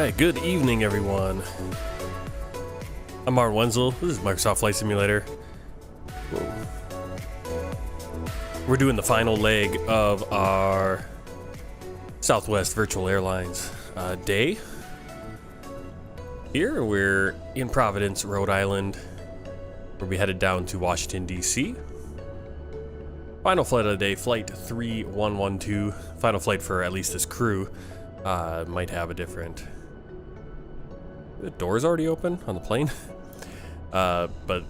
Alright, good evening everyone. I'm Martin Wenzel. This is Microsoft Flight Simulator. We're doing the final leg of our Southwest Virtual Airlines day. Here we're in Providence, Rhode Island. We'll be headed down to Washington, D.C. Final flight of the day, flight 3112. Final flight for at least this crew. Might have a different... The door's already open on the plane. But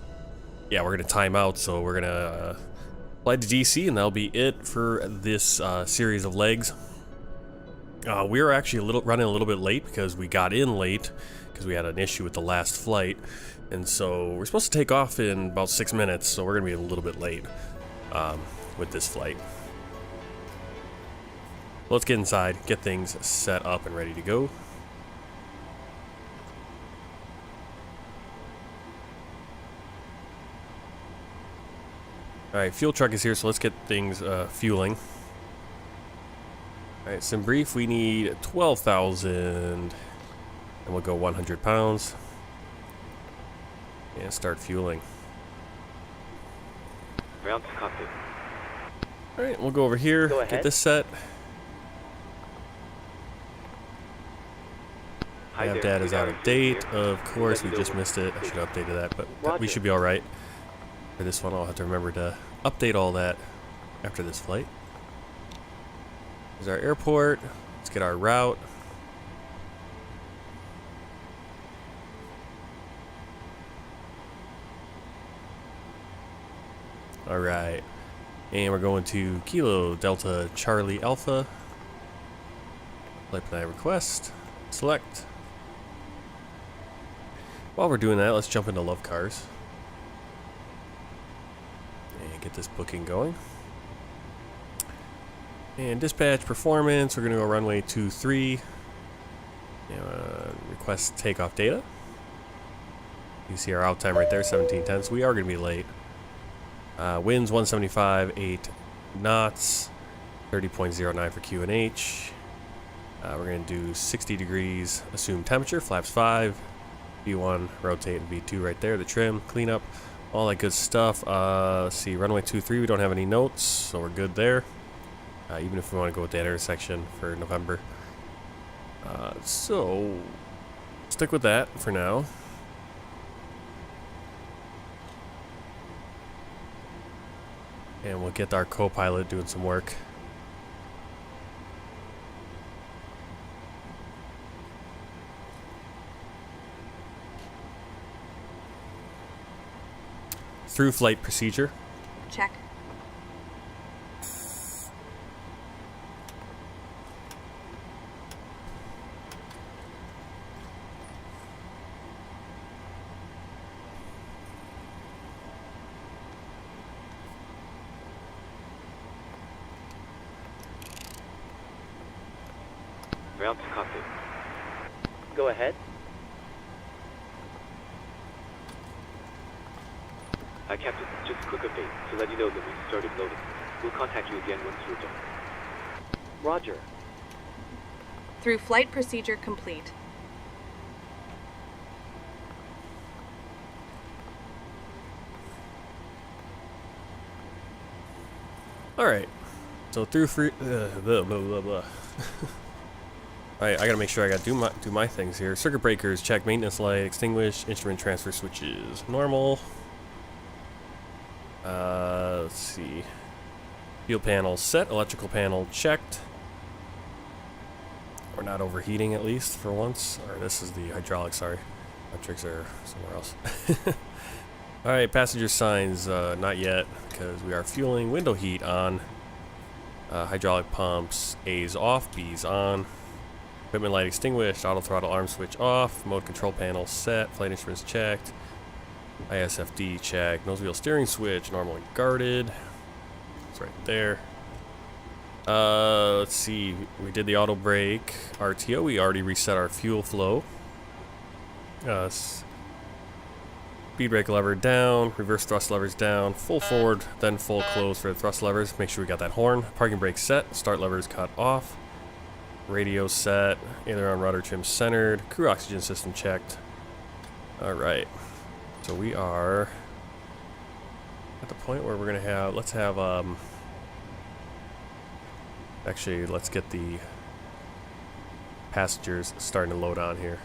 yeah, we're gonna time out, so we're gonna fly to DC, and that'll be it for this series of legs. We were actually running a little bit late because we got in late because we had an issue with the last flight, and so we're supposed to take off in about 6 minutes, so we're gonna be a little bit late with this flight. Let's get inside, get things set up and ready to go. Alright, fuel truck is here, so let's get things fueling. Alright, sim brief, we need 12,000, and we'll go 100 pounds. And start fueling. Ground to copy. Alright, we'll go over here, get this set. Hi Nav there. data is out of date, of course, we just missed it. I should have updated that, but we should be alright. For this one, I'll have to remember to update all that after this flight. Here's our airport. Let's get our route. Alright. And we're going to Kilo Delta Charlie Alpha. Flight plan request. Select. While we're doing that, let's jump into Love Cars. Get this booking going. And dispatch performance, we're going to go runway 23. Request takeoff data. You see our out time right there, 1710, so we are going to be late. Winds 175, 8 knots, 30.09 for QNH. We're going to do 60 degrees assumed temperature, flaps 5, V1, rotate, and V2 right there, the trim, cleanup. All that good stuff. Let's see, runway 23, we don't have any notes, so we're good there. Even if we want to go with that intersection for November. So, stick with that for now. And we'll get our co-pilot doing some work. Through flight procedure. Check. Ground to copy. Go ahead. Captain, just a quick update to let you know that we started loading. We'll contact you again once we're done. Roger. Through flight procedure complete. Alright. So through free... blah, blah, blah, blah. Alright, I gotta make sure I gotta do my things here. Circuit breakers, check. Maintenance light, extinguish. Instrument transfer switches, normal. Let's see. Fuel panel set, electrical panel checked. We're not overheating at least for once. Or this is the hydraulics, sorry. Electrics are somewhere else. Alright, passenger signs, not yet, because we are fueling. Window heat on. Hydraulic pumps, A's off, B's on. Equipment light extinguished, auto throttle arm switch off. Mode control panel set, flight instruments checked. ISFD check, nose wheel steering switch, normally guarded. It's right there. Let's see, we did the auto brake, RTO, we already reset our fuel flow. Speed brake lever down, reverse thrust levers down, full forward, then full close for the thrust levers. Make sure we got that horn. Parking brake set, start levers cut off. Radio set. Aileron rudder trim centered. Crew oxygen system checked. Alright. So we are at the point where we're going to have... Let's have... Actually, let's get the passengers starting to load on here.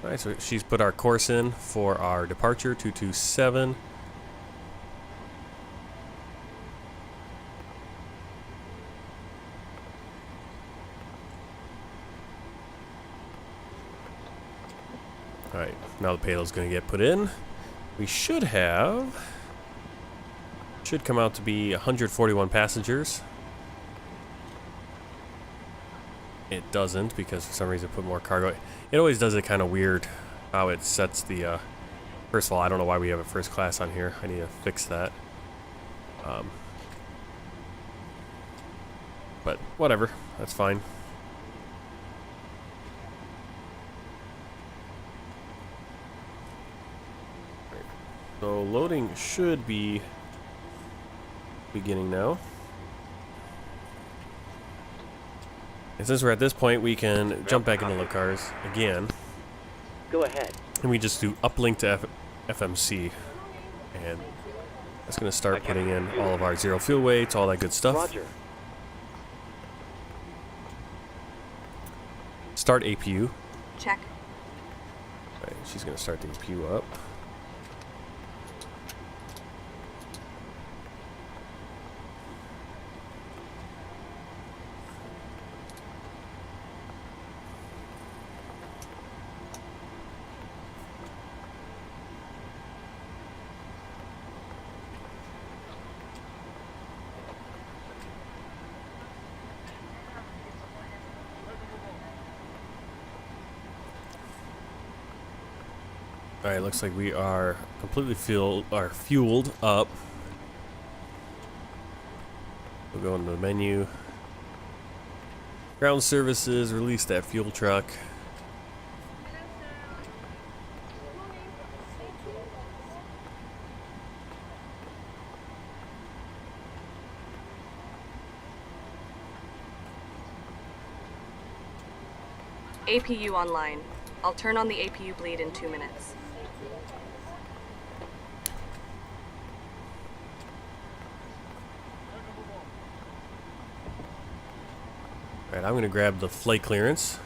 Alright, so she's put our course in for our departure, 227. Alright, now the payload's going to get put in. We should come out to be 141 passengers. It doesn't, because for some reason it put more cargo. It always does it kind of weird how it sets the, first of all, I don't know why we have a first class on here. I need to fix that. But whatever, that's fine. So loading should be beginning now. And since we're at this point, we can jump back into the cars again. Go ahead. And we just do uplink to FMC. And that's going to start putting in all of our zero fuel weights, all that good stuff. Roger. Start APU. Check. Right, she's going to start the APU up. Alright, looks like we are completely fueled up. We'll go into the menu. Ground services, release that fuel truck. APU online. I'll turn on the APU bleed in 2 minutes. Alright, I'm going to grab the flight clearance.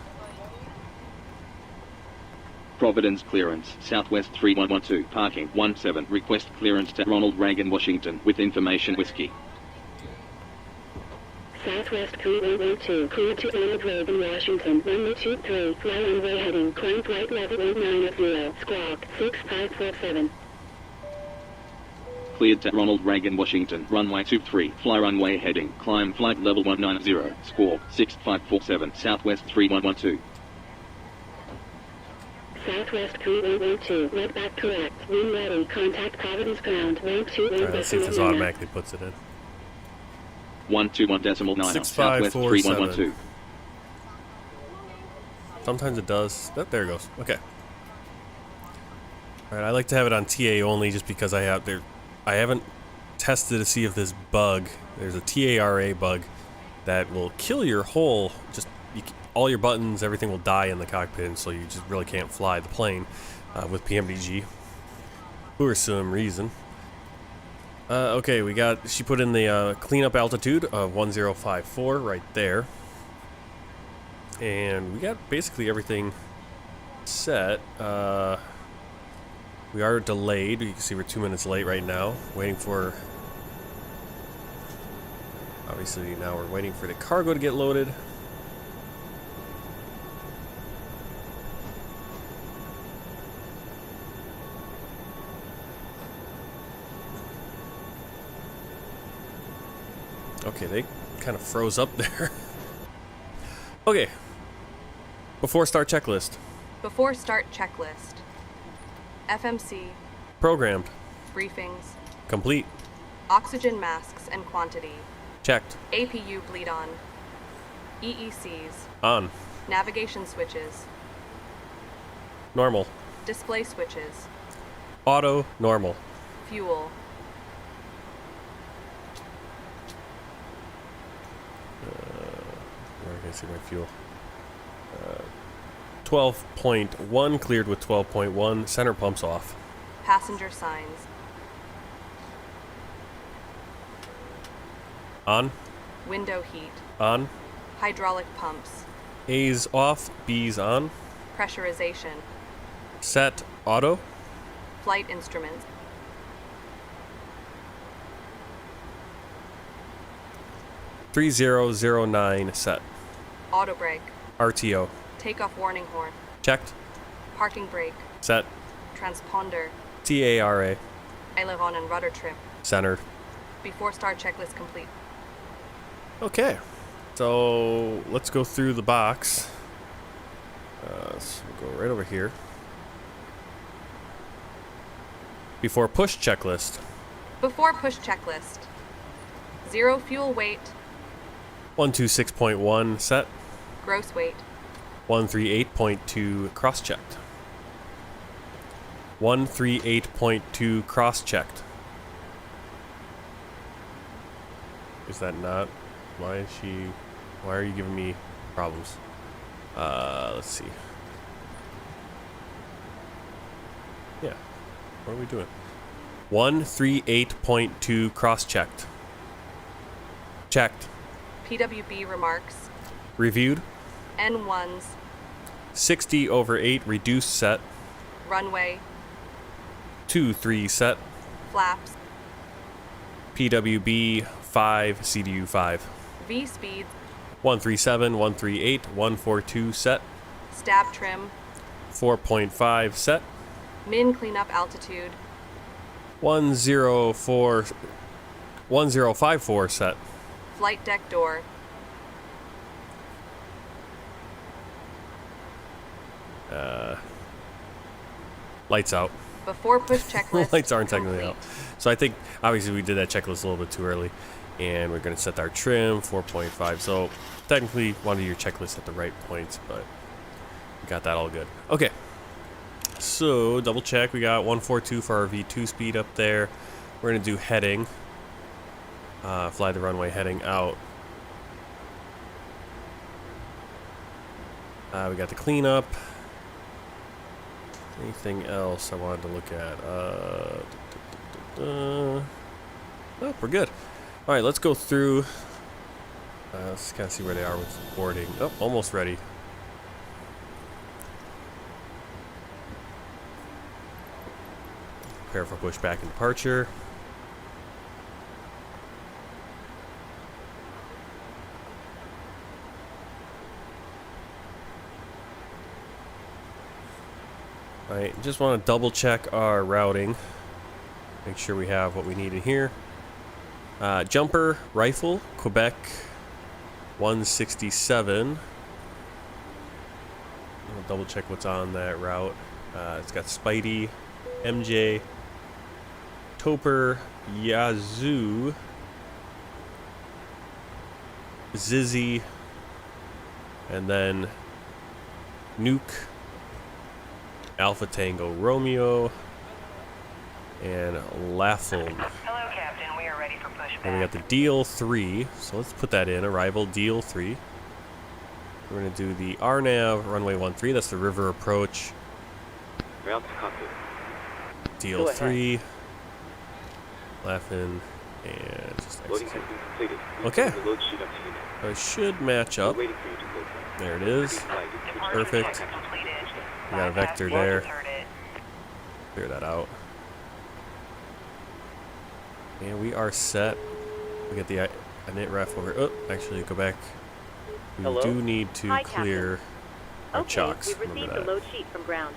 Providence clearance, Southwest 3112, parking 17, request clearance to Ronald Reagan, Washington, with information whiskey. Southwest 3112, cleared to Ronald Reagan, Washington, runway 23, fly runway heading, climb flight level 190, squawk 6547. Cleared to Ronald Reagan, Washington, runway 23, fly runway heading, climb flight level 190, squawk 6547, Southwest 3112. Southwest 3112, red back correct, wind ready, contact Providence ground, ramp 21. Alright, let's see if this automatically puts it in. 121.9, 6547. Southwest 3112. Sometimes it does. Oh, there it goes. Okay. Alright, I like to have it on TA only just because I haven't tested to see if this bug, there's a TARA bug that will kill your whole, all your buttons, everything will die in the cockpit, and so you just really can't fly the plane with PMDG for some reason. Okay, she put in the cleanup altitude of 1054 right there. And we got basically everything set. We are delayed. You can see we're 2 minutes late right now. Waiting for... Obviously now we're waiting for the cargo to get loaded. Okay, they kind of froze up there. Okay. Before start checklist. Before start checklist. FMC. Programmed. Briefings. Complete. Oxygen masks and quantity. Checked. APU bleed on. EECs. On. Navigation switches. Normal. Display switches. Auto, normal. Fuel. Where can I see my fuel? 12.1 cleared with 12.1. Center pumps off. Passenger signs. On. Window heat. On. Hydraulic pumps. A's off. B's on. Pressurization. Set. Auto. Flight instruments. .3009 set. Auto brake. RTO. Takeoff warning horn. Checked. Parking brake. Set. Transponder. TARA. I live on and rudder trip. Centered. Before star checklist complete. Okay. So let's go through the box. So we'll go right over here. Before push checklist. Before push checklist. 0 fuel weight. 126.1 set. Gross weight. 138.2 cross-checked. 138.2 cross-checked. Is that not? Why are you giving me problems? Let's see. Yeah. What are we doing? 138.2 cross-checked. Checked. PWB remarks. Reviewed. N1s. 60/8 reduced set. Runway. 2-3 set. Flaps. PWB 5 CDU 5. V speeds. 137, 138, 142 set. Stab trim. 4.5 set. Min cleanup altitude. 1054 set. Flight deck door. Lights out. Before push checklist. Lights aren't technically complete. out. So I think obviously we did that checklist a little bit too early, and we're going to set our trim 4.5. So technically want to do your checklist at the right points, but we got that all good. Okay. So double check. We got 142 for our V2 speed up there. We're going to do heading. Fly the runway heading out. We got the cleanup. Anything else I wanted to look at? Oh, we're good. All right, let's go through. Let's kind of see where they are with boarding. Oh, almost ready. Prepare for pushback and departure. Alright, just want to double check our routing. Make sure we have what we need in here. Jumper, rifle, Quebec 167. I'll double check what's on that route. It's got Spidey, MJ, Topper, Yazoo, Zizzy, and then Nuke, Alpha Tango Romeo, and Laffle. Hello, Captain. We are ready for pushback. And we got the Deal 3, so let's put that in. Arrival Deal 3. We're going to do the RNAV runway 13. That's the river approach. Route to cockpit. Deal 3. Laughin, and just Loading execute. has been completed. Okay. The load sheet up to you now. It should match We're up. waiting for you to close that. There it is. Perfect. We got a vector there. Clear that out. And we are set. We get the init ref over. Oh, actually, go back. We Hello? do need to Hi, clear our Okay, chocks. we've Remember received that. the load sheet from ground.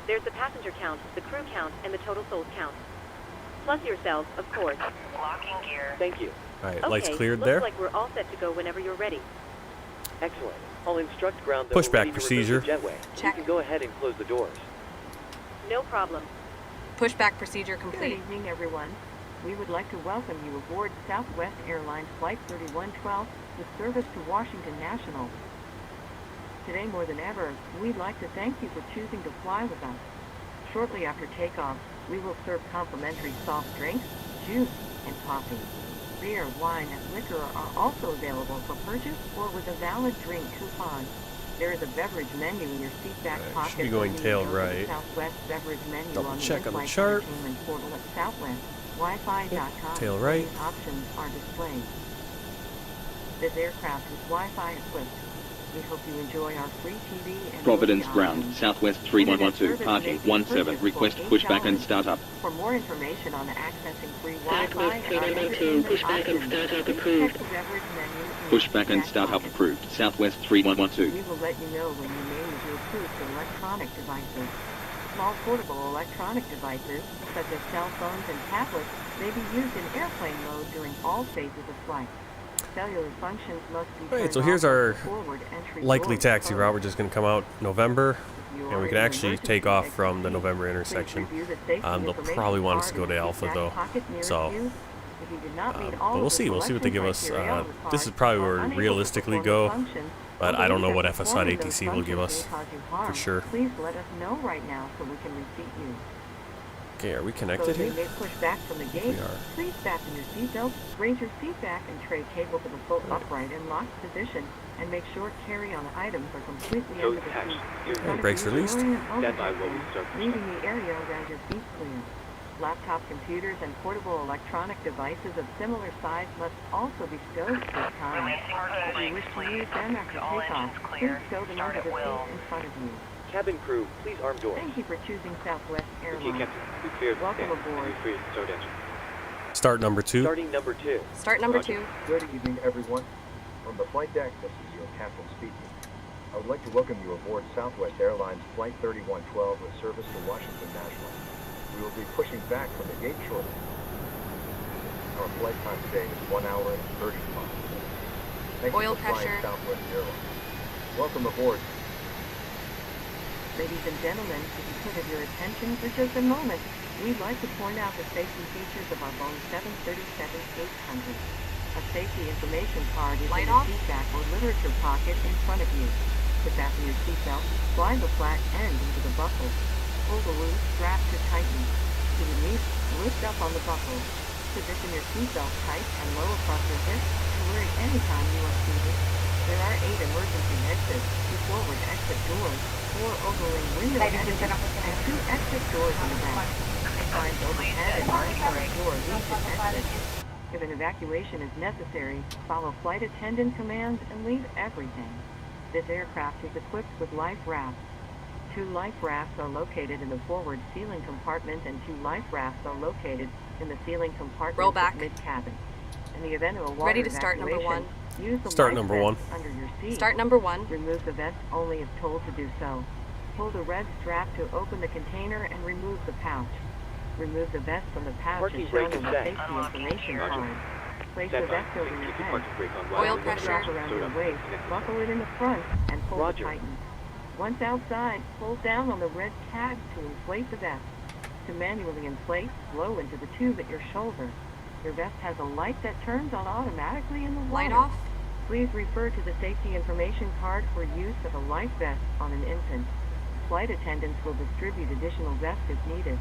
There's the passenger count, the crew count, and the total souls count. Plus yourselves, of course. Locking gear. Thank you. All right, Okay, lights cleared looks there. like we're all set to go whenever you're ready. Excellent. I'll instruct ground that Pushback we're ready to procedure. remove the jetway. Check. You can go ahead and close the doors. No problem. Pushback procedure Good complete. evening, everyone. We would like to welcome you aboard Southwest Airlines Flight 3112 with service to Washington National. Today more than ever, we'd like to thank you for choosing to fly with us. Shortly after takeoff, We will serve complimentary soft drinks, juice, and coffee. Beer, wine, and liquor are also available for purchase or with a valid drink coupon. There is a beverage menu in your seat back pocket. Should be going tail right. Southwest beverage menu Double on the check on the in-flight chart. entertainment portal at Southwest. Wi-Fi.com. Tail right. These options are displayed. This aircraft is Wi-Fi equipped. We hope you enjoy our free TV and Providence movie ground, options. Southwest 3112, parking 17, request pushback and startup. For more information on accessing free Southwest Wi-Fi and 312, pushback and startup approved. check the beverage menu in your Pushback and back startup pocket. approved, Southwest 3112. We will let you know when you may use your approved electronic devices. Small portable electronic devices, such as cell phones and tablets, may be used in airplane mode during all phases of flight. Cellular functions must be Alright, so turned here's off our when forward entry likely doors taxi close. route. We're just going to come out November, If you and are we in can an actually emergency take off exit from the seat, November please intersection. review the safety They'll information probably want us to card go to in the Alpha back though, pocket nearest so you. If you did not meet but all we'll of the see. We'll see what they give us. selection criteria on the This is card, probably or where unable to realistically perform go, the function, but or I don't know believe what that FSI performing those ATC will give us functions may cause you harm. sure. Please let us know right now so we can reseat you. Okay, are we So connected as you here? may push back from the gate, We are. please fasten your seatbelt, raise your seat back and tray cable to the full upright and locked position, and make sure carry-on items are completely Toes under the attached. seat. You're In front of brakes you, released. lowering an Stand by overhead while we bin, start leaving the area around your feet clear. Laptop computers and portable electronic devices of similar size must also be stowed at this time. Releasing our If you wish brakes, to please. use them after All takeoff, engines please clear. stow them Start under the at will. seat in front of you. Cabin crew, please arm doors. Thank you for choosing Southwest Okay, Airlines. Captain, we cleared the Welcome stand. aboard. You're free to start engine. Start number 2. Starting number 2. Start number Roger. 2. Good evening, everyone. From the flight deck, this is your captain speaking. I would like to welcome you aboard Southwest Airlines Flight 3112 with service to Washington National. We will be pushing back from the gate shortly. Our flight time today is 1 hour and 35 minutes. Thank Oil you for flying pressure. Southwest Airlines. Welcome aboard. Ladies and gentlemen, if you could have your attention for just a moment, we'd like to point out the safety features of our Boeing 737-800. A safety information card is Light in the off? seat back or literature pocket in front of you. To fasten your seatbelt, slide the flat end into the buckle. Pull the loose strap to tighten. To release, lift up on the buckle. Position your seatbelt tight and low across your hips and wear it anytime you are seated. There are 8 emergency exits, 2 forward exit doors, 4 overlaying window exits, and 2 exit doors in the back. Signs overhead and oncoming door lead to exit. If an evacuation is necessary, follow flight attendant commands and leave everything. This aircraft is equipped with life rafts. 2 life rafts are located in the forward ceiling compartment and 2 life rafts are located in the ceiling compartment Roll back. mid-cabin. In the event of a water Ready to start number evacuation, use the Start life number vest 1. under your seat. Start number 1. Remove the vest only if told to do so. Pull the red strap to open the container and remove the pouch. Remove the vest from the pouch Parking as shown brake on the is set. safety Unlocking information gear. card. Place Stand the by. vest over your Keep your head. parking brake on Oil while Put the pressure. strap around your waist, buckle it in the front, and pull it Roger. tighten. Once outside, pull down on the red tab to inflate the vest. To manually inflate, blow into the tube at your shoulder. Your vest has a light that turns on automatically in the water. Light off. Please refer to the safety information card for use of a life vest on an infant. Flight attendants will distribute additional vests if needed.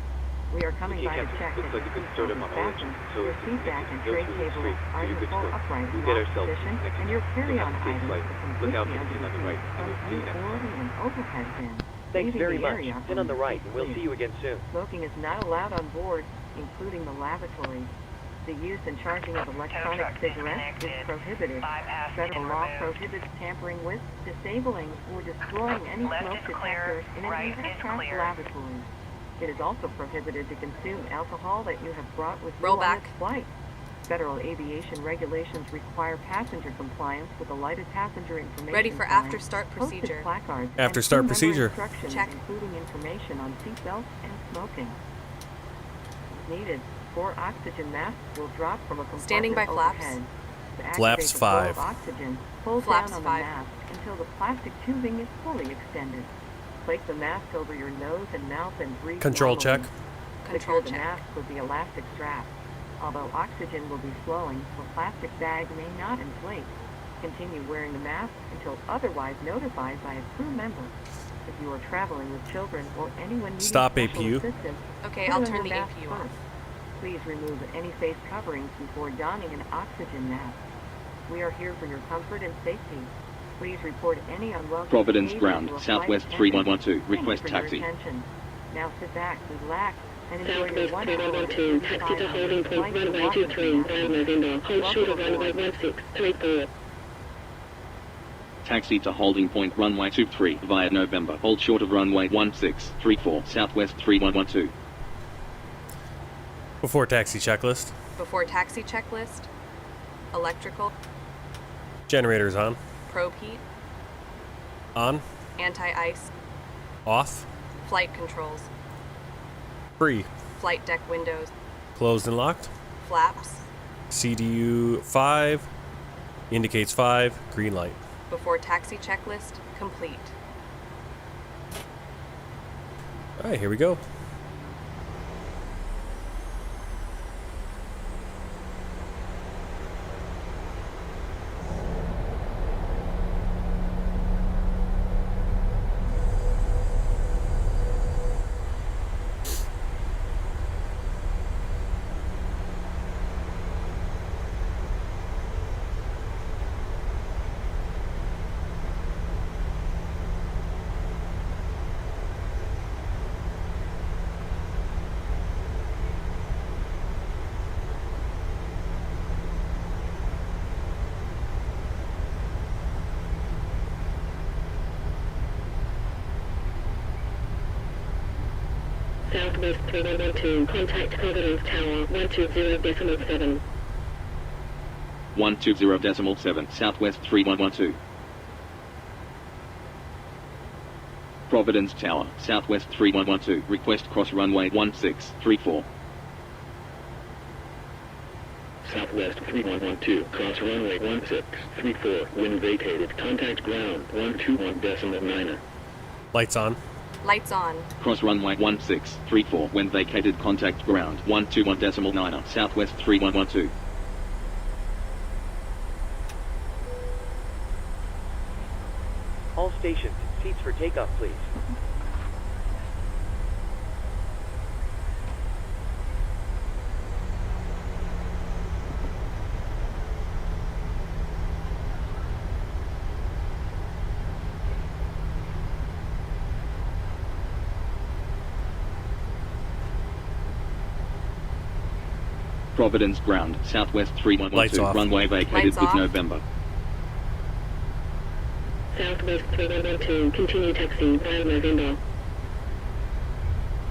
We are coming Okay, by to Captain. check Looks that like your you can seatbelt start is them on all fastened, engines, so your it's seat back connected. and Go tray through cable straight. are in You're the good to full go. upright We'll and get locked ourselves position, connected. and your We'll carry-on have a safe items flight. are Look completely out for the under pin the on the seat, right, and front we'll see view you next or time. in an overhead bin. Thanks Leaving very the much. area Pin on the from right, and we'll clear. see you again soon. Smoking is not allowed on board, including the lavatories. The use and charging of electronic truck cigarettes is disconnected. prohibited. 5 passengers Federal law removed. prohibits tampering with, disabling, or destroying any Left smoke is clear, detector in an right is aircraft clear. lavatory. It is also prohibited to consume alcohol that you have brought with you Roll on back. this flight. Federal aviation regulations require passenger compliance with a lighted passenger information Ready for sign, after start posted procedure. placards, After and start crew member procedure. instructions, Check. including information on seatbelts and smoking. If needed, 4 oxygen masks will drop from a compartment Standing by flaps. overhead. To activate Flaps the flow of 5. oxygen, pull Flaps down on 5. the mask until the plastic tubing is fully extended. Place the mask over your nose and mouth and breathe Control normally. check. Control Secure the check. mask with the elastic strap. Although oxygen will be flowing, the plastic bag may not inflate. Continue wearing the mask until otherwise notified by a crew member. If you are traveling with children or anyone needing Stop special APU. assistance, Okay, put I'll on turn your the mask APU off. first. Please remove any face coverings before donning an oxygen mask. We are here for your comfort and safety. Please report any unwelcome Providence behavior Ground, to a flight Southwest attendant. 3112, Thank you request for your taxi. attention. Now sit back, relax, and enjoy your Southwest 1 hour and 3112, taxi to 35 holding minute point, flight to runway Washington 23, National. November, hold short of Welcome runway aboard. 1634. Taxi to holding point runway 23 via November. Hold short of runway 1634, Southwest 3112. Before taxi checklist. Before taxi checklist. Electrical. Generators on. Probe heat. On. Anti-ice. Off. Flight controls. Free. Flight deck windows. Closed and locked. Flaps. CDU 5. Indicates 5. Green light. Before taxi checklist. Complete. Alright, here we go. Southwest 3112, contact Providence Tower, 120.7. 120.7, Southwest 3112. Providence Tower, Southwest 3112, request cross runway 1634. Southwest 3112, cross runway 1634, wind vacated, contact ground, 121.9. Lights on. Lights on. Cross runway 1634, when vacated contact ground 121.9, Southwest 3112. All stations, seats for takeoff, please. Providence Ground, Southwest Lights 3112, off. runway vacated Lights with off. November. Southwest 3112, continue taxi via November.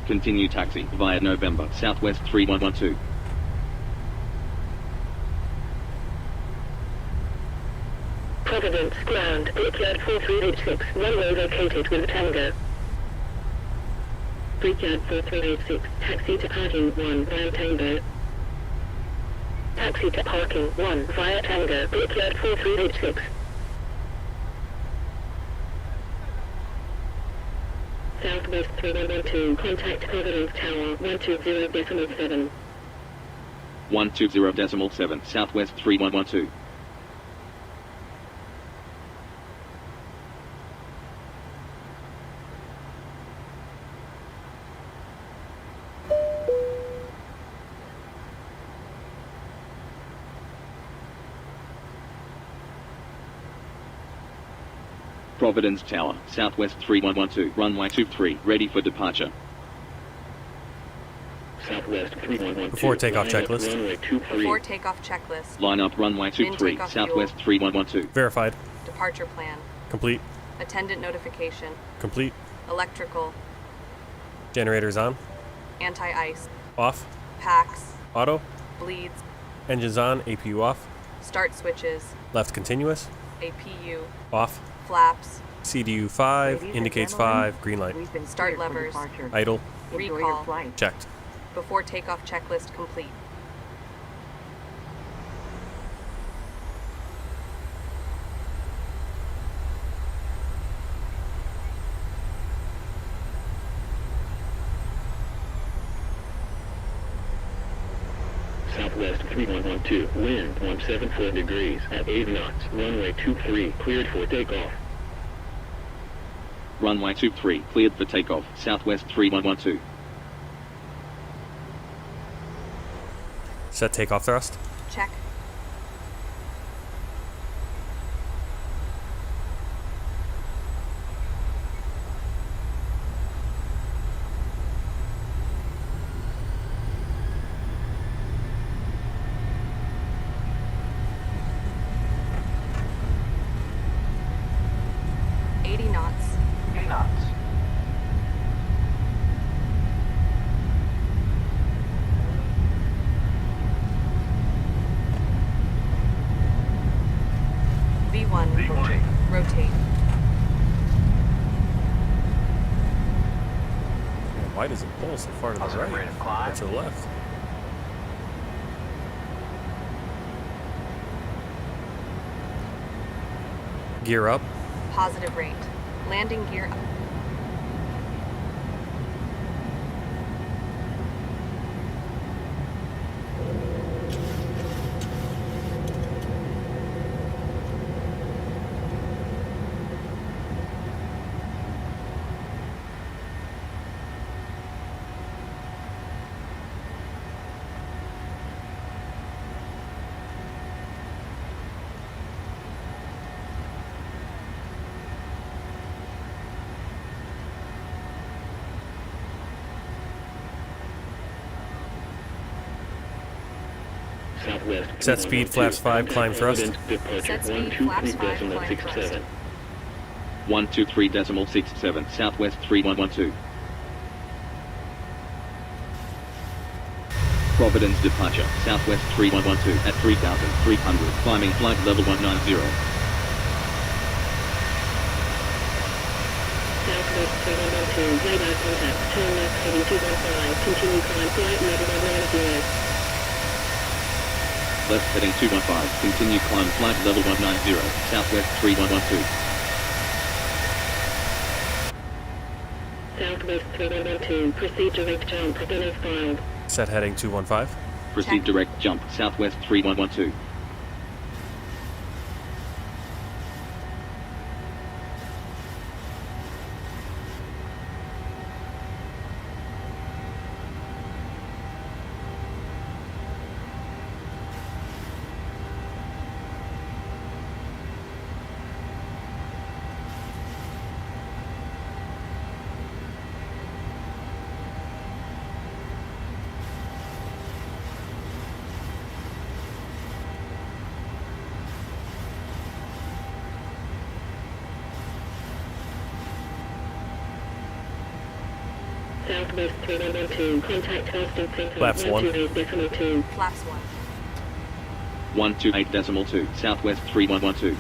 Continue taxi via November, Southwest 3112. Providence Ground, Brickyard 4386, runway vacated with Tango. Brickyard 4386, taxi to parking 1 via Tango. Taxi to parking 1 via Tango, Brickyard 4386. Southwest 3112, contact Providence Tower, 120.7. 120.7, Southwest 3112. Providence Tower, Southwest 3112, runway 23, ready for departure. Southwest 3112. Before takeoff line up checklist. Runway 23. Before takeoff checklist. Line up runway 23, takeoff Southwest fuel. 3112. Verified. Departure plan. Complete. Attendant notification. Complete. Electrical. Generators on. Anti-ice. Off. Packs. Auto. Bleeds. Engines on. APU off. Start switches. Left continuous. APU. Off. Flaps. CDU 5. Ladies and Indicates gentlemen, 5. Green light. We've been Start cleared for levers. departure. Idle. Enjoy your Recall. flight. Checked. Before takeoff checklist complete. Southwest 3112, wind 174 degrees at 8 knots, runway 23, cleared for takeoff. Runway 23, cleared for takeoff. Southwest 3112. Set takeoff thrust. Check. Why does it pull so far to the right? Or to the left? Gear up. Positive rate. Landing gear up. Set speed, flaps 5, climb thrust. Set speed, flaps 5, climb thrust. 123.67, Southwest 3112. Providence departure, Southwest 3112 at 3,300, climbing flight level 190. Southwest 3112, radar contact, turn left heading 215, continue climb flight level 190. Left heading 215, continue climb flight level 190, Southwest 3112. Southwest 3112, proceed direct jump, propeller filed. Set heading 215. Proceed direct jump, Southwest 3112. Southwest 3112, contact hosting center. Flaps 1. 128.2. Flaps 1. 128.2, Southwest 3112.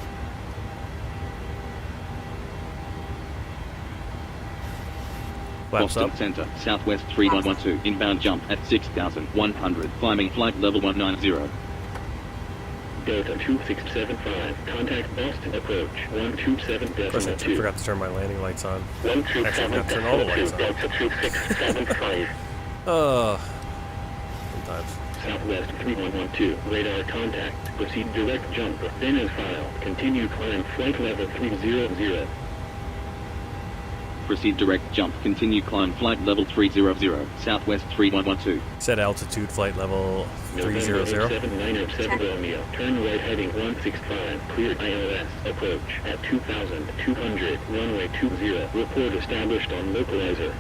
Flaps Boston up. Center, Southwest 3112, inbound jump at 6,100, climbing flight level 190. Delta 2675, contact Boston approach, 127.2. Of course, I forgot to turn my landing lights on. 127.2, Actually, I forgot to turn all the lights on. Delta 2675. Sometimes. Southwest 3112, radar contact, proceed direct jump, then as filed, continue climb flight level 300. Proceed direct jump, continue climb flight level 300, Southwest 3112. Set altitude, flight level 300. 7907 Romeo, turn right heading 165, cleared ILS, approach at 2,200, runway 20, report established on localizer.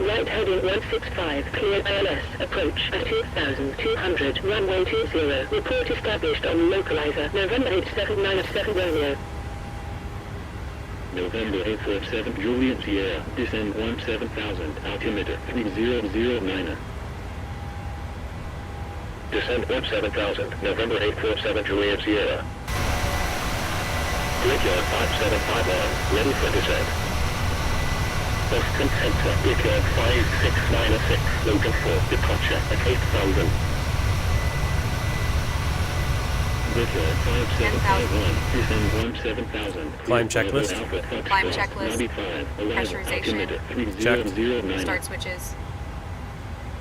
Right heading 165, cleared ILS, approach at 2,200, runway 20, report established on localizer, November 8797 Romeo. November 847 Juliet Sierra, descend 17,000, altimeter 3009. Descend 17,000, November 847 Juliet Sierra. Brickyard 5759, ready for descent. Boston Center, Brickyard 5696, Logan 4, departure at 8,000. Brickyard 5751, descend 17,000. Climb checklist. Climb checklist. 95, Pressurization. Checked. 3009. Start switches.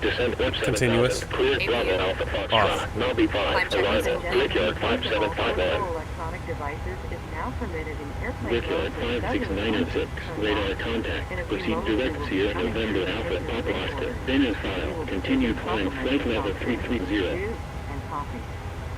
Descend 17,000. Continuous. Cleared Bravo Alpha Foxtrot. Off. Nobby 5, Climb arrival. checklist. Brickyard 5751. Electronic devices is now permitted in airplane Brickyard mode with cellular 56906, turned radar off. contact, In a few proceed moments, direct we will Sierra be coming November to Alpha the Papa bridge Oscar, order. then as We file, will be continue taking climb compliments flight of level coffee, 330. juice, and coffee.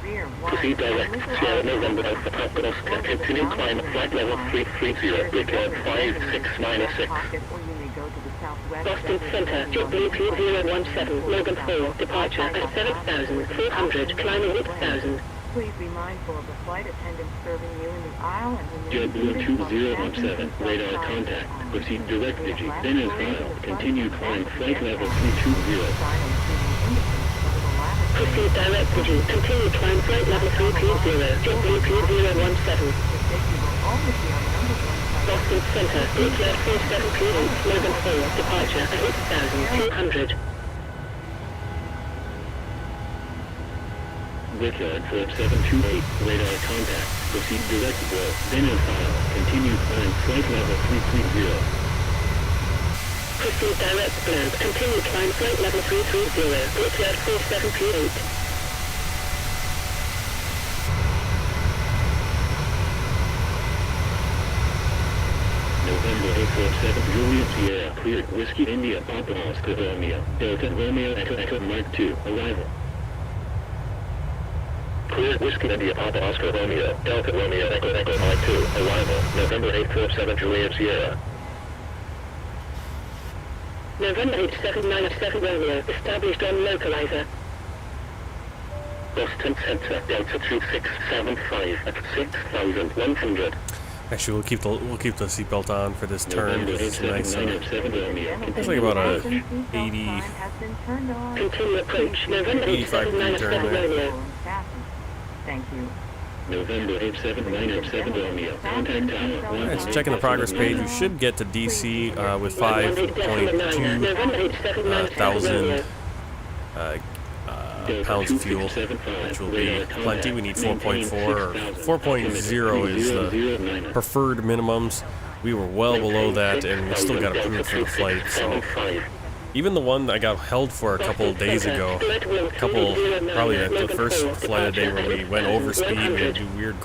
Beer, wine, Proceed direct and liquor Sierra are November available. Alpha Papa Oscar, Over the continue counter climb during flight this level time. 330, There is a Brickyard building in your 5696. pocket, or you may go to the southwest Boston exit Center, and jet on the BP017, Logan 4, departure at 7,400, climbing 8,000. Please be mindful of the flight attendants serving you in the aisle and when you Jet Blue seated on 2017, fasten radar seatbelt contact, signs. proceed direct We have Digi, then as lavatories in file, the front continue and climb back of the flight level aircraft. 320. Sign indicating under the lavatory. Proceed direct Digi, continue climb flight level 330, jet BP017. The safety will always be on number one priority. Boston Center, Brickyard 4738, Logan 4, departure at 8,200. Brickyard 4728, radar contact, proceed direct Bro, then as file, continue climb flight level 330. Proceed direct Blank, continue climb flight level 330, Brickyard 4728. November 847 Juliet Sierra, cleared Whiskey India Papa Oscar Romeo, Delta Romeo Echo Mark II, arrival. Cleared Whiskey India Papa Oscar Romeo, Delta Romeo Echo Mark II, arrival, November 847 Juliet Sierra. November 8797 Romeo, established on localizer. Boston Center, Delta 2675 at 6,100. Actually, we'll keep the seatbelt on for this turn. November It's nice. 87907 Romeo. It's like about a Fasten seatbelt 80. sign has been turned on. Continue approach, November 85 degree turn 8797 there. Romeo. Fasten. Thank you. November 87907 Romeo. Contact tower. Alright, so checking the progress page, you should get to DC with 5.2 thousand pounds of fuel, which will be plenty. We need 4.4 or 4.0 is the preferred minimums. We were well below that, and we still got approved for the flight. So even the one I got held for a couple of days ago, probably at the first flight of the day where we went over speed, we had to do weird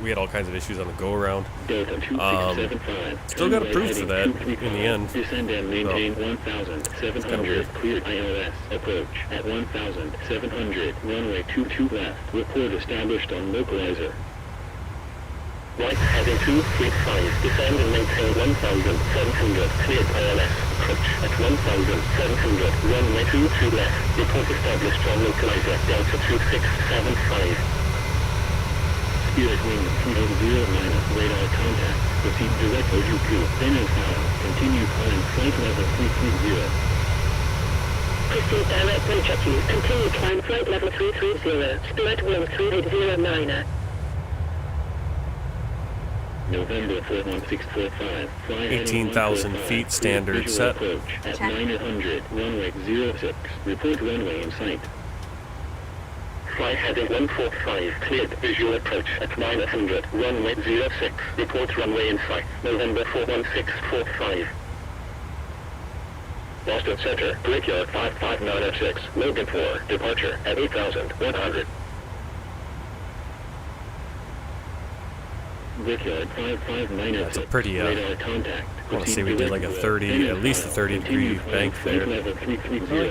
we had all kinds of issues on the go around. Still got approved for that in the end. Descend and maintain So, 1,700. Cleared ILS. Approach at 1,700. Runway 22 left. Report established on localizer. Right heading 235. Descend and maintain 1,700. Cleared ILS. Approach at 1,700. Runway 22 left. Report established on localizer. Delta 2675. Spirit Wing 3009, radar contact, proceed direct OU2, then as file, continue climb flight level 330. Proceed direct OU2, continue climb flight level 330, Spirit Wing 3809. November 41645, fly 18,000 feet standard set. Approach at 900, runway 06, report runway in sight. Fly heading 145, cleared, visual approach at 900, runway 06, report runway in sight, November 41645. Boston Center, Brickyard 55906, Logan 4, departure at 8,100. Brickyard 55906, That's a pretty, radar contact. I want to say we did like a 30, at least a 30 degree bank there. Well, I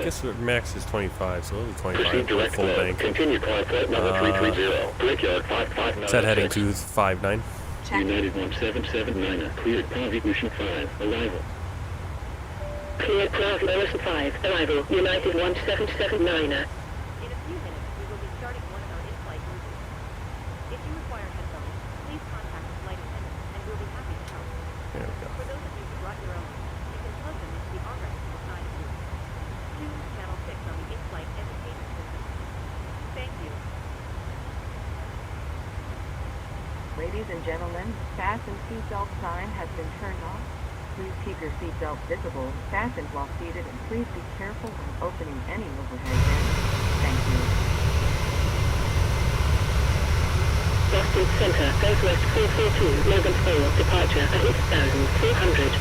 guess the max is 25, so it'll be 25 for a full bank. Continue climb flight level 330. Brickyard 55906. Set heading to 5.9. Check. United 1779, cleared Pravi Ocean 5, arrival. Cleared Pravi Ocean 5, arrival, United 1779. In a few minutes, we will be starting one of our in-flight movements. If you require headphones, please contact the flight attendant, and we'll be happy to help. There we go. For those of you who brought your own, you can plug them into the armrest beside you. Choose channel 6 on the in-flight entertainment system. Thank you. Ladies and gentlemen, fasten seatbelt sign has been turned off. Please keep your seatbelt visible, fastened while seated, and please be careful when opening any overhead bins. Thank you. Boston Center, Southwest 442, Logan 4, departure at 8,400.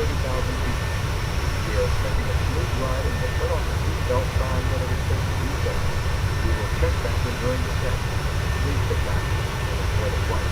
feet. We are expecting a smooth ride and will turn on the seatbelt sign when it is safe to do so. We will check back in during descent. Please sit back and enjoy the flight.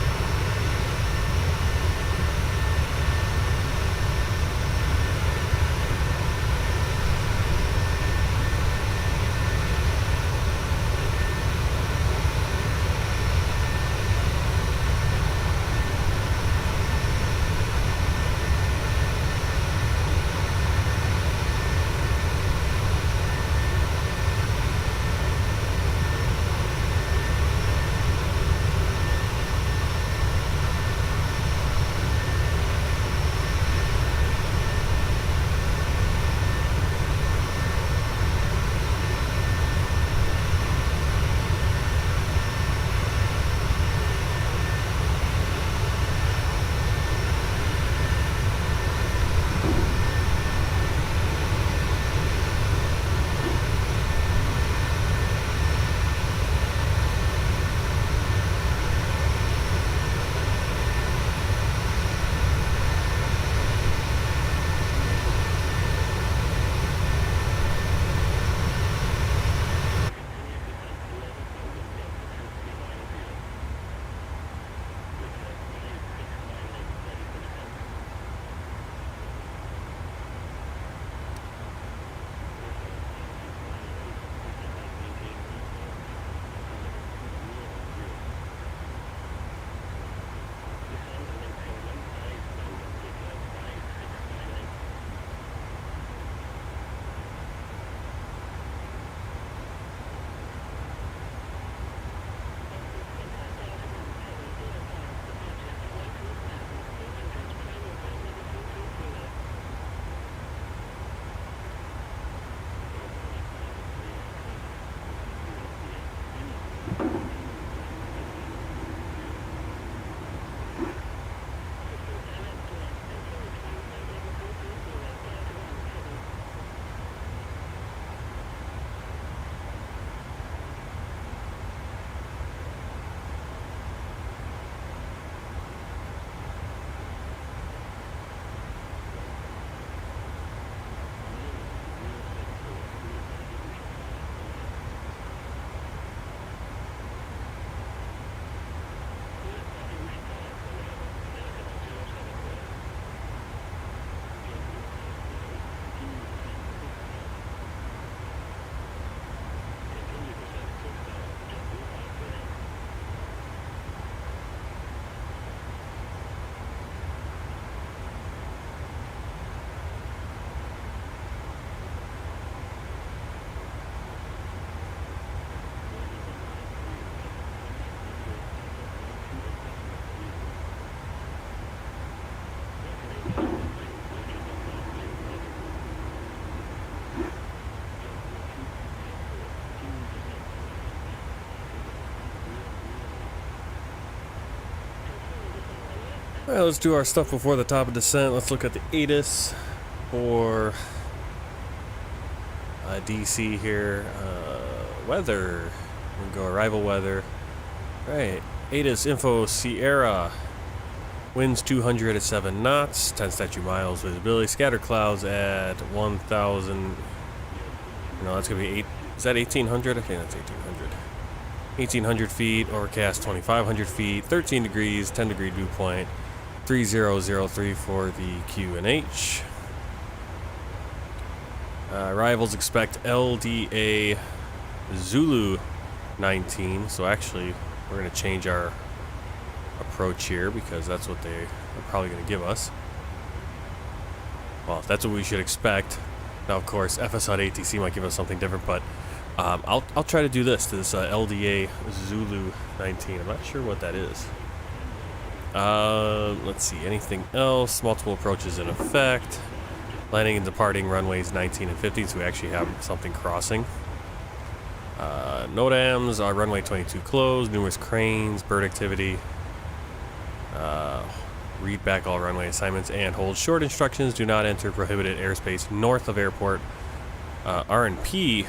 Well, let's do our stuff before the top of descent. Let's look at the ATIS for DC here. Weather. We'll go arrival weather. Right. ATIS info Sierra. Winds 200 at 7 knots. 10 statute miles. Visibility. Scatter clouds at 1,000. No, that's going to be 8. Is that 1,800? I think that's 1,800. 1,800 feet. Overcast 2,500 feet. 13 degrees. 10 degree dew point. 3003 for the QNH. Arrivals expect LDA Zulu 19. So actually, we're going to change our approach here because that's what they are probably going to give us. Well, that's what we should expect. Now, of course, FSOT ATC might give us something different, but I'll try to do this LDA Zulu 19. I'm not sure what that is. Let's see, anything else? Multiple approaches in effect. Landing and departing runways 19 and 15, so we actually have something crossing. NOTAMs are runway 22 closed, numerous cranes, bird activity. Read back all runway assignments and hold short instructions. Do not enter prohibited airspace north of airport. RNP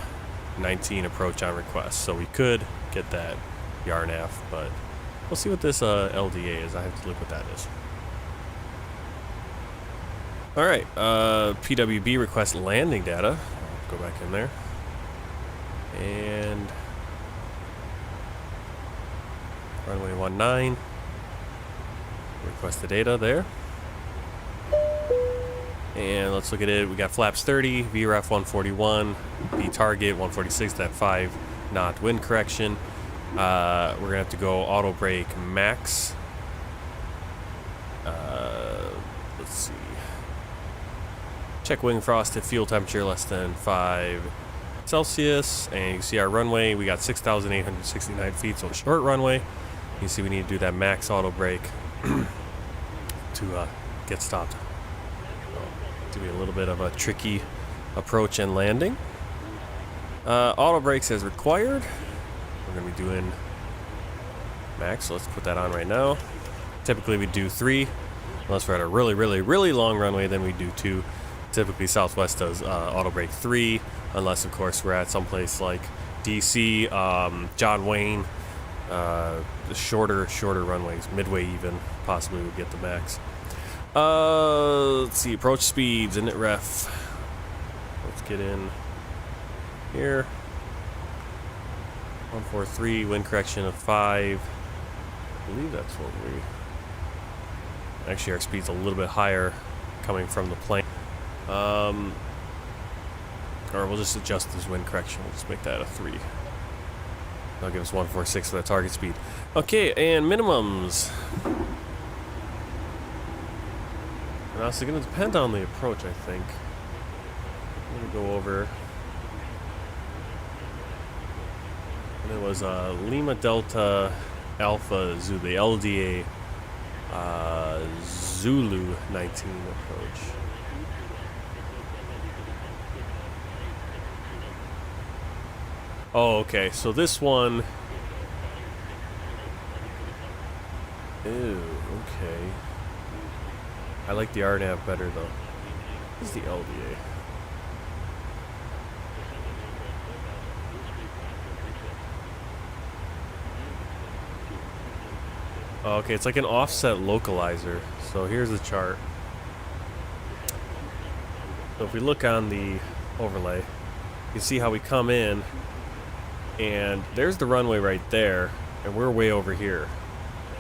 19 approach on request. So we could get that YARNAF, but we'll see what this LDA is. I have to look what that is. All right, PWB request landing data. Go back in there. And runway 19. Request the data there. And let's look at it. We got flaps 30, VREF 141, V target 146, that 5 knot wind correction. We're gonna have to go auto brake max. Let's see. Check wing frost if fuel temperature less than 5 Celsius. And you can see our runway. We got 6,869 feet, so short runway. You can see we need to do that max auto brake to get stopped. To be a little bit of a tricky approach and landing. Auto brakes as required. We're going to be doing max, so let's put that on right now. Typically we do 3, unless we're at a really, really, really long runway, then we do 2. Typically Southwest does auto brake 3, unless of course we're at someplace like DC, John Wayne, the shorter runways, midway even, possibly would get the max. Let's see, approach speeds, init ref. Let's get in here. 143, wind correction of 5. I believe that's what we... Actually, our speed's a little bit higher coming from the plane. Or we'll just adjust this wind correction. We'll just make that a 3. That'll give us 146 for the target speed. Okay, and minimums. Now, it's going to depend on the approach, I think. I'm going to go over. And it was Lima Delta Alpha Zulu, the LDA Zulu 19 approach. Oh, okay. So this one. Ew, okay. I like the RNAV better though. This is the LDA. Oh, okay, it's like an offset localizer. So here's the chart. So if we look on the overlay, you see how we come in, and there's the runway right there, and we're way over here.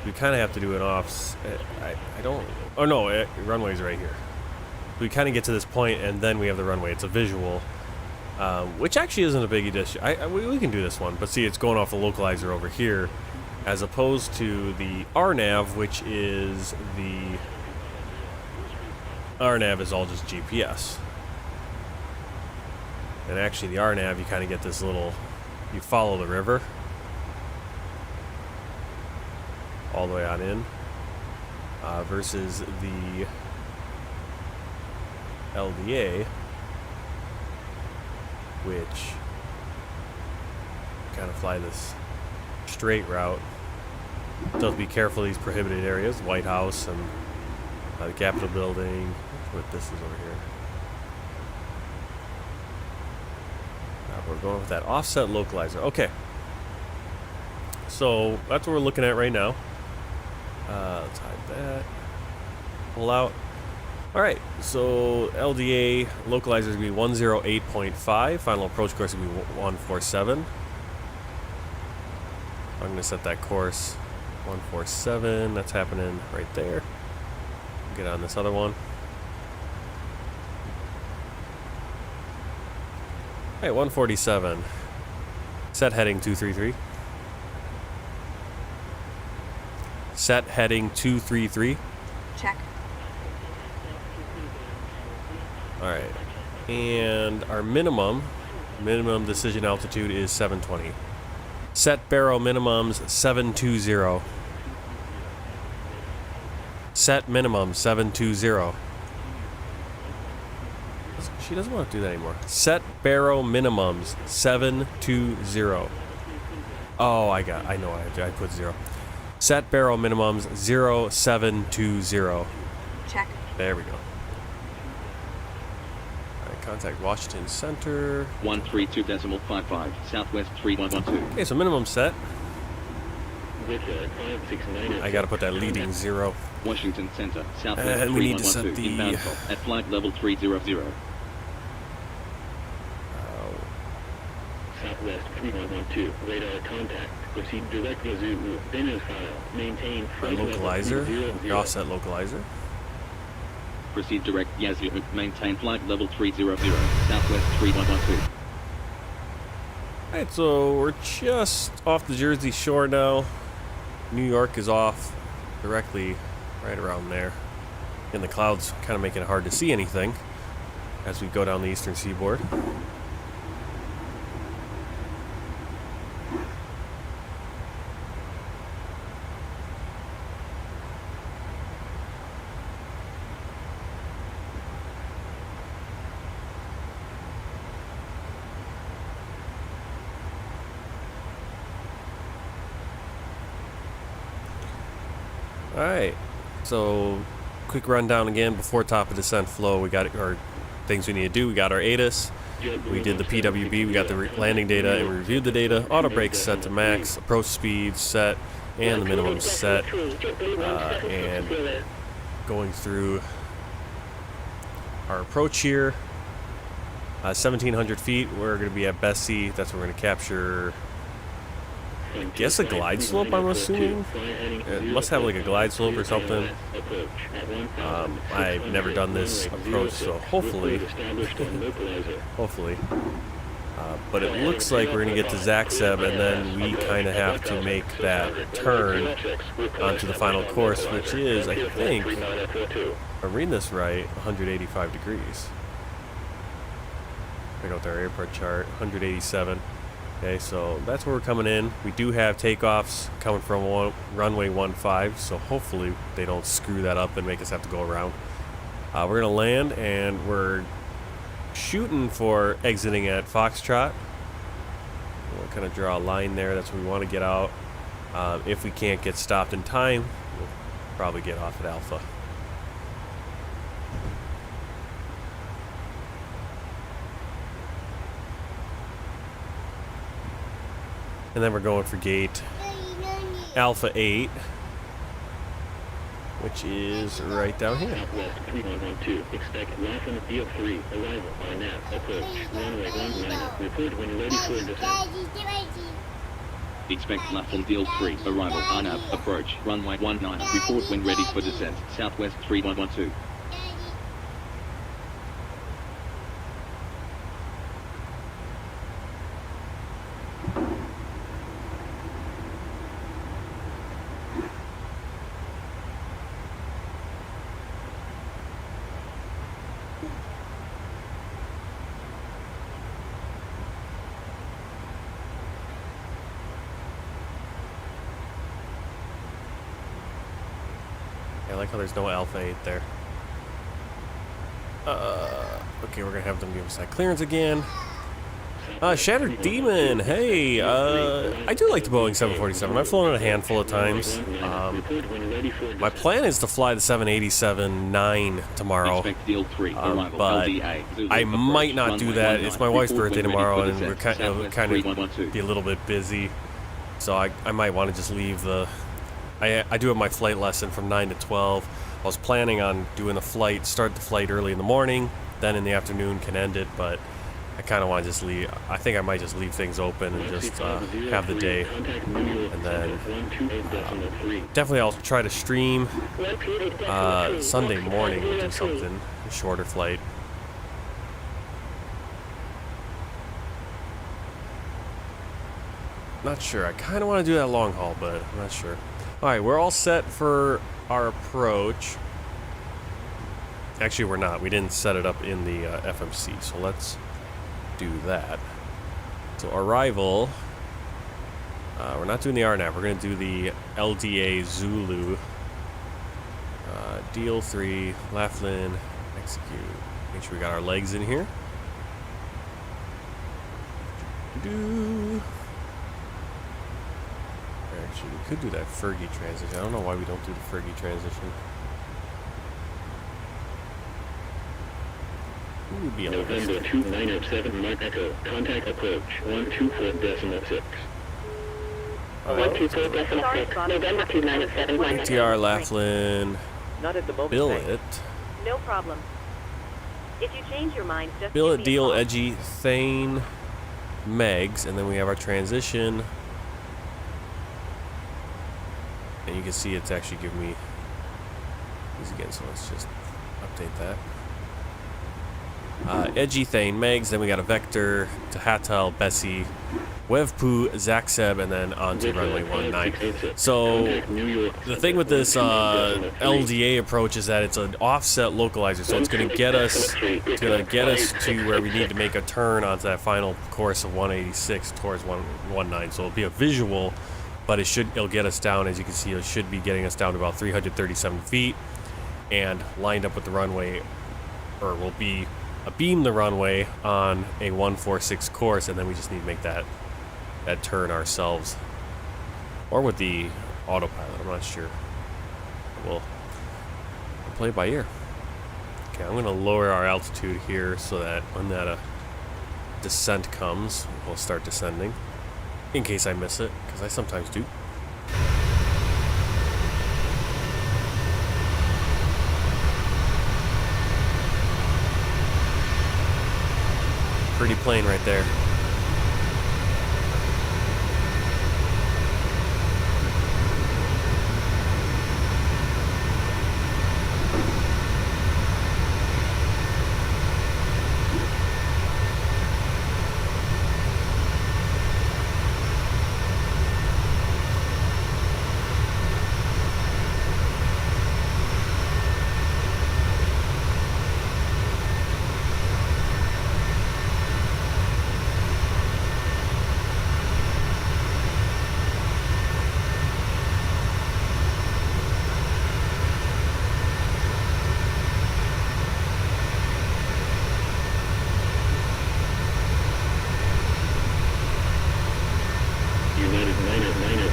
We kind of have to do an offset. I don't. Oh no, runway's right here. We kind of get to this point, and then we have the runway. It's a visual, which actually isn't a big issue. We can do this one, but see, it's going off the localizer over here, as opposed to the RNAV, which is the RNAV is all just GPS. And actually, the RNAV, you kind of get this little. You follow the river all the way on in, versus the LDA, which kind of fly this straight route. So be careful of these prohibited areas, White House and the Capitol building. That's what this is over here. We're going with that offset localizer. Okay. So that's what we're looking at right now. Let's hide that. Pull out. Alright, so LDA localizer is going to be 108.5. Final approach course is going to be 147. I'm going to set that course 147. That's happening right there. Get on this other one. Alright, 147. Set heading 233. Set heading 233. Check. Alright. And our minimum decision altitude is 720. Set barrow minimums 720. Set minimum 720. She doesn't want to do that anymore. Set barrow minimums 720. Oh, I know I put 0. Set barrel minimums 0720. Check. There we go. Alright, contact Washington Center. 132.55, Southwest 3112. Okay, so minimum set. I gotta put that leading 0. Washington Center, Southwest And we need to set 3112, the- inbound call at flight level 300. Southwest 3112, radar contact. Proceed direct to Zulu. Then file. Maintain Our localizer. The offset localizer. Proceed direct Yazoo. Maintain flight level 300. Southwest 3112. Alright, so we're just off the Jersey Shore now. New York is off directly right around there. And the clouds kind of making it hard to see anything as we go down the eastern seaboard. Alright, so quick rundown again before top of descent flow. We got our things we need to do. We got our ATIS, we did the PWB, we got the landing data, and we reviewed the data. Auto brakes set to max, approach speed set, and the minimum set. And going through our approach here, 1,700 feet, we're going to be at Bessie. That's where we're going to capture, I guess, a glide slope, I'm assuming. It must have like a glide slope or something. I've never done this approach, so hopefully. But it looks like we're going to get to Zaxeb, and then we kind of have to make that turn onto the final course, which is, I think, if I'm reading this right, 185 degrees. Check out their airport chart, 187. Okay, so that's where we're coming in. We do have takeoffs coming from runway 15, so hopefully they don't screw that up and make us have to go around. We're going to land, and we're shooting for exiting at Foxtrot. We'll kind of draw a line there. That's where we want to get out. If we can't get stopped in time, we'll probably get off at Alpha. And then we're going for gate Alpha 8, which is right down here. Southwest 3112, expect Laughlin Field 3, arrival on nav, approach, runway 19, report when ready for descent. Expect Laughlin Field 3, arrival on up, approach, runway 19, report when ready for descent, Southwest 3112. I like how there's no Alpha 8 there. Okay, we're gonna have them give us that clearance again. Shattered Demon, hey, I do like the Boeing 747. I've flown it a handful of times. My plan is to fly the 787-9 tomorrow, but I might not do that. It's my wife's birthday tomorrow, and we're kind of be a little bit busy, so I might want to just leave the. I do have my flight lesson from 9 to 12. I was planning on doing the flight, start the flight early in the morning, then in the afternoon can end it, but I kind of want to just leave. I think I might just leave things open and just have the day. And then definitely I'll try to stream Sunday morning, we'll do something, a shorter flight. Not sure. I kind of want to do that long haul, but I'm not sure. Alright, we're all set for our approach. Actually, we're not. We didn't set it up in the FMC, so let's do that. So arrival, we're not doing the RNAV. We're going to do the LDA Zulu. Deal 3, Laughlin, execute. Make sure we got our legs in here. Actually, we could do that Fergie transition. I don't know why we don't do the Fergie transition. Who would be on November 2907 Mike Echo, contact approach 124.6. 124.6, November 297. TR Laughlin, Not at the moment. bill thanks. it. No problem. If you change your mind, just Bill give it, me a deal, call. edgy, Thane, Megs, and then we have our transition. And you can see it's actually giving me these again, so let's just update that. Edgy, Thane, Megs, then we got a Vector, to Hatal, Bessie, Wevpoo, Zaxeb, and then on to runway 19. So the thing with this LDA approach is that it's an offset localizer, so it's going to get us to where we need to make a turn onto that final course of 186 towards 119. So it'll be a visual, but it'll get us down, as you can see, it should be getting us down to about 337 feet, and lined up with the runway, or will be beam the runway on a 146 course, and then we just need to make that turn ourselves, or with the autopilot. I'm not sure. We'll play it by ear. Okay, I'm going to lower our altitude here so that when that descent comes, we'll start descending. In case I miss it, because I sometimes do. Pretty plane right there.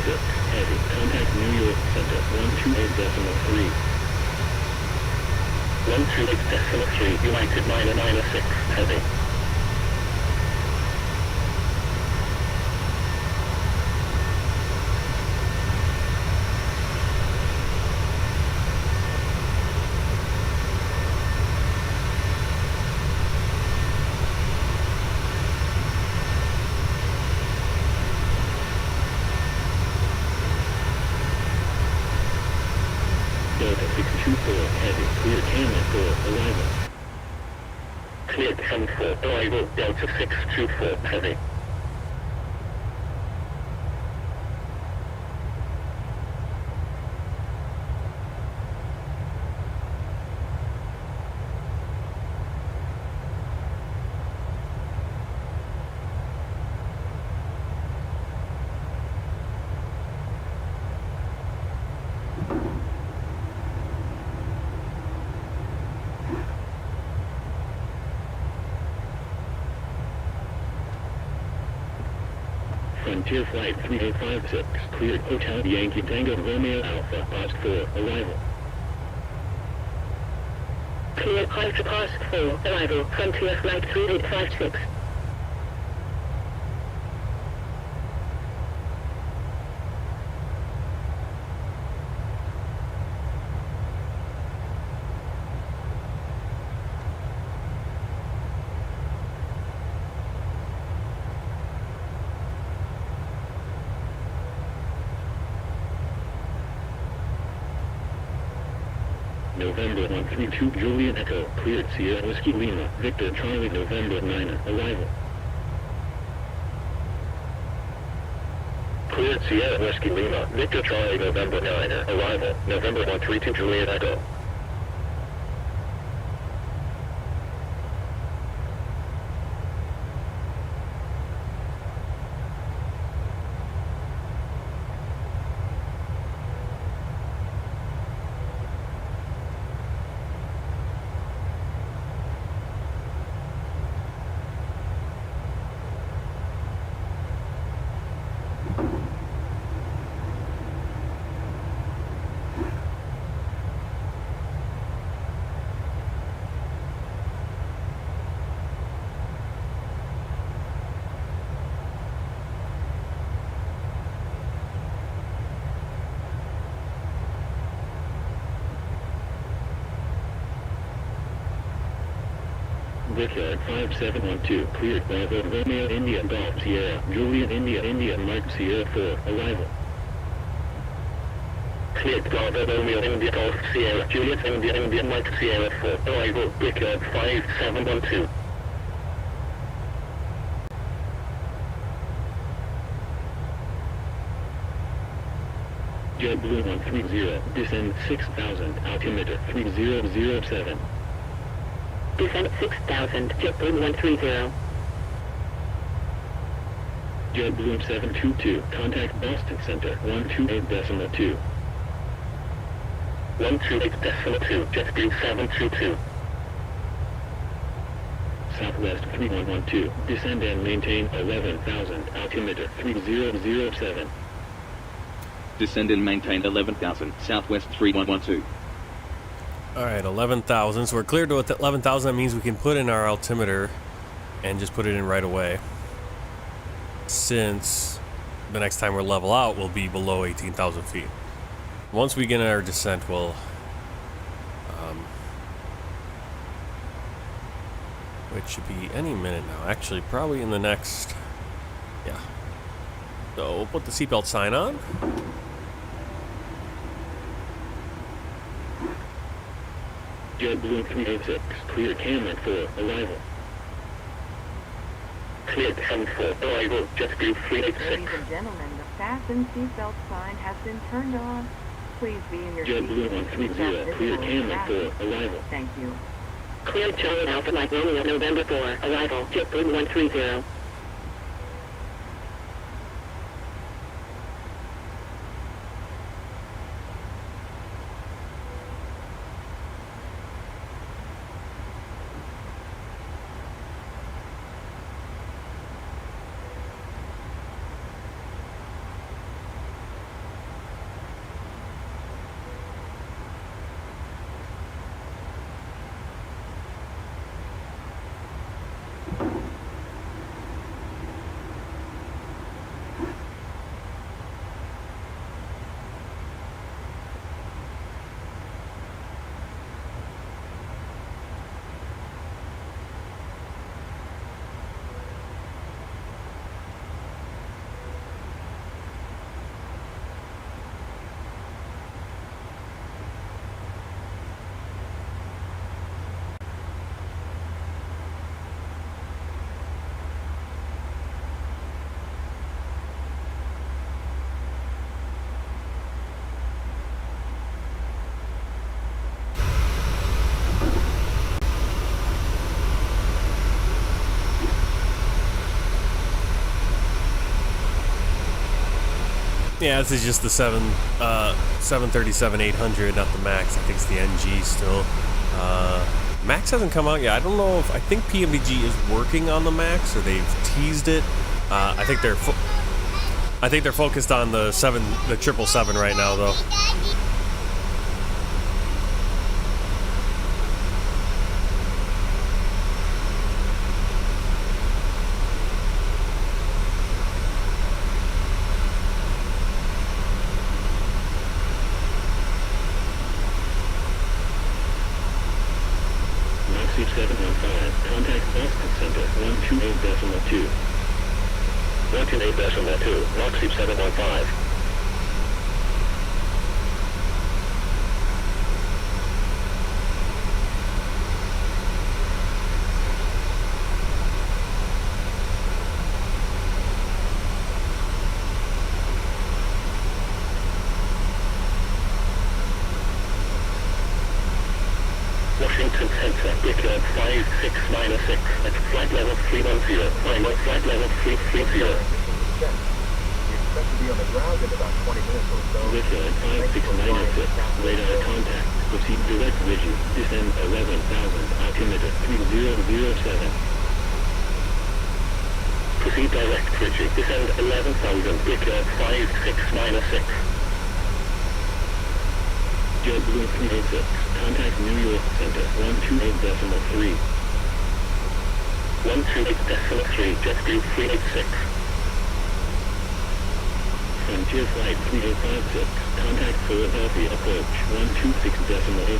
Contact New York Center 128.3. 128.3, United 996, heavy. Delta 624, heavy, clear Camel 4, arrival. Clear Cam 4, arrival, Delta 624, heavy. Frontier Flight 3856, cleared Hotel Yankee Tango Romeo Alpha, Past 4, arrival. Clear Ultra Past 4, arrival, Frontier Flight 3856. November 132 Juliet Echo, cleared Sierra Whiskey Lima, Victor Charlie November 9, arrival. Cleared Sierra Whiskey Lima, Victor Charlie November 9, arrival, November 132 Juliet Echo. Brickyard 5712, cleared. Bravo Romeo India Golf Sierra, Juliet India Mike Sierra 4, arrival. Cleared. Bravo Romeo India Golf Sierra, Juliet India Mike Sierra 4, arrival. Brickyard 5712. JetBlue 130, descend 6000, altimeter 3007. Descent 6000, JetBlue 130. JetBlue 722, contact Boston Center 128.2. 128.2, JetBlue 722. Southwest 3112, descend and maintain 11,000, altimeter 3007. Descend and maintain 11,000, Southwest 3112. Alright, 11,000. So we're cleared to 11,000. That means we can put in our altimeter and just put it in right away. Since the next time we're level out, we'll be below 18,000 feet. Once we get in our descent, we'll... which should be any minute now. Actually, probably in the next... yeah. So we'll put the seatbelt sign on. JetBlue 386, clear Cameron 4, arrival. Cleared Cameron 4, arrival, JetBlue 386. Ladies and gentlemen, the fasten seatbelt sign has been turned on. Please be in your JetBlue seat. 130, clear Cameron 4, arrival. Thank you. Cleared Charlie Alpha Mike Romeo November 4, arrival. JetBlue 130. Yeah, this is just the 737-800, not the Max. I think it's the NG still. Max hasn't come out yet. I don't know if... I think PMDG is working on the Max, or they've teased it. I think they're focused on the 777 right now, though. Seat 715, contact Boston Center 128.2. 128.2, Rock Seat 715. Washington Center, Brickyard 56-6, at flight level 310, final flight level 330. We expect to be on the ground in about 20 minutes or so. Brickyard 5696, radar contact, proceed direct vision, descend 11,000, altimeter 3007. Proceed direct vision, descend 11,000, Brickyard 56-6. JetBlue 386, contact New York Center 128.3. 128.3, JetBlue 386. Frontier Flight 3856, contact Philadelphia approach 126.85.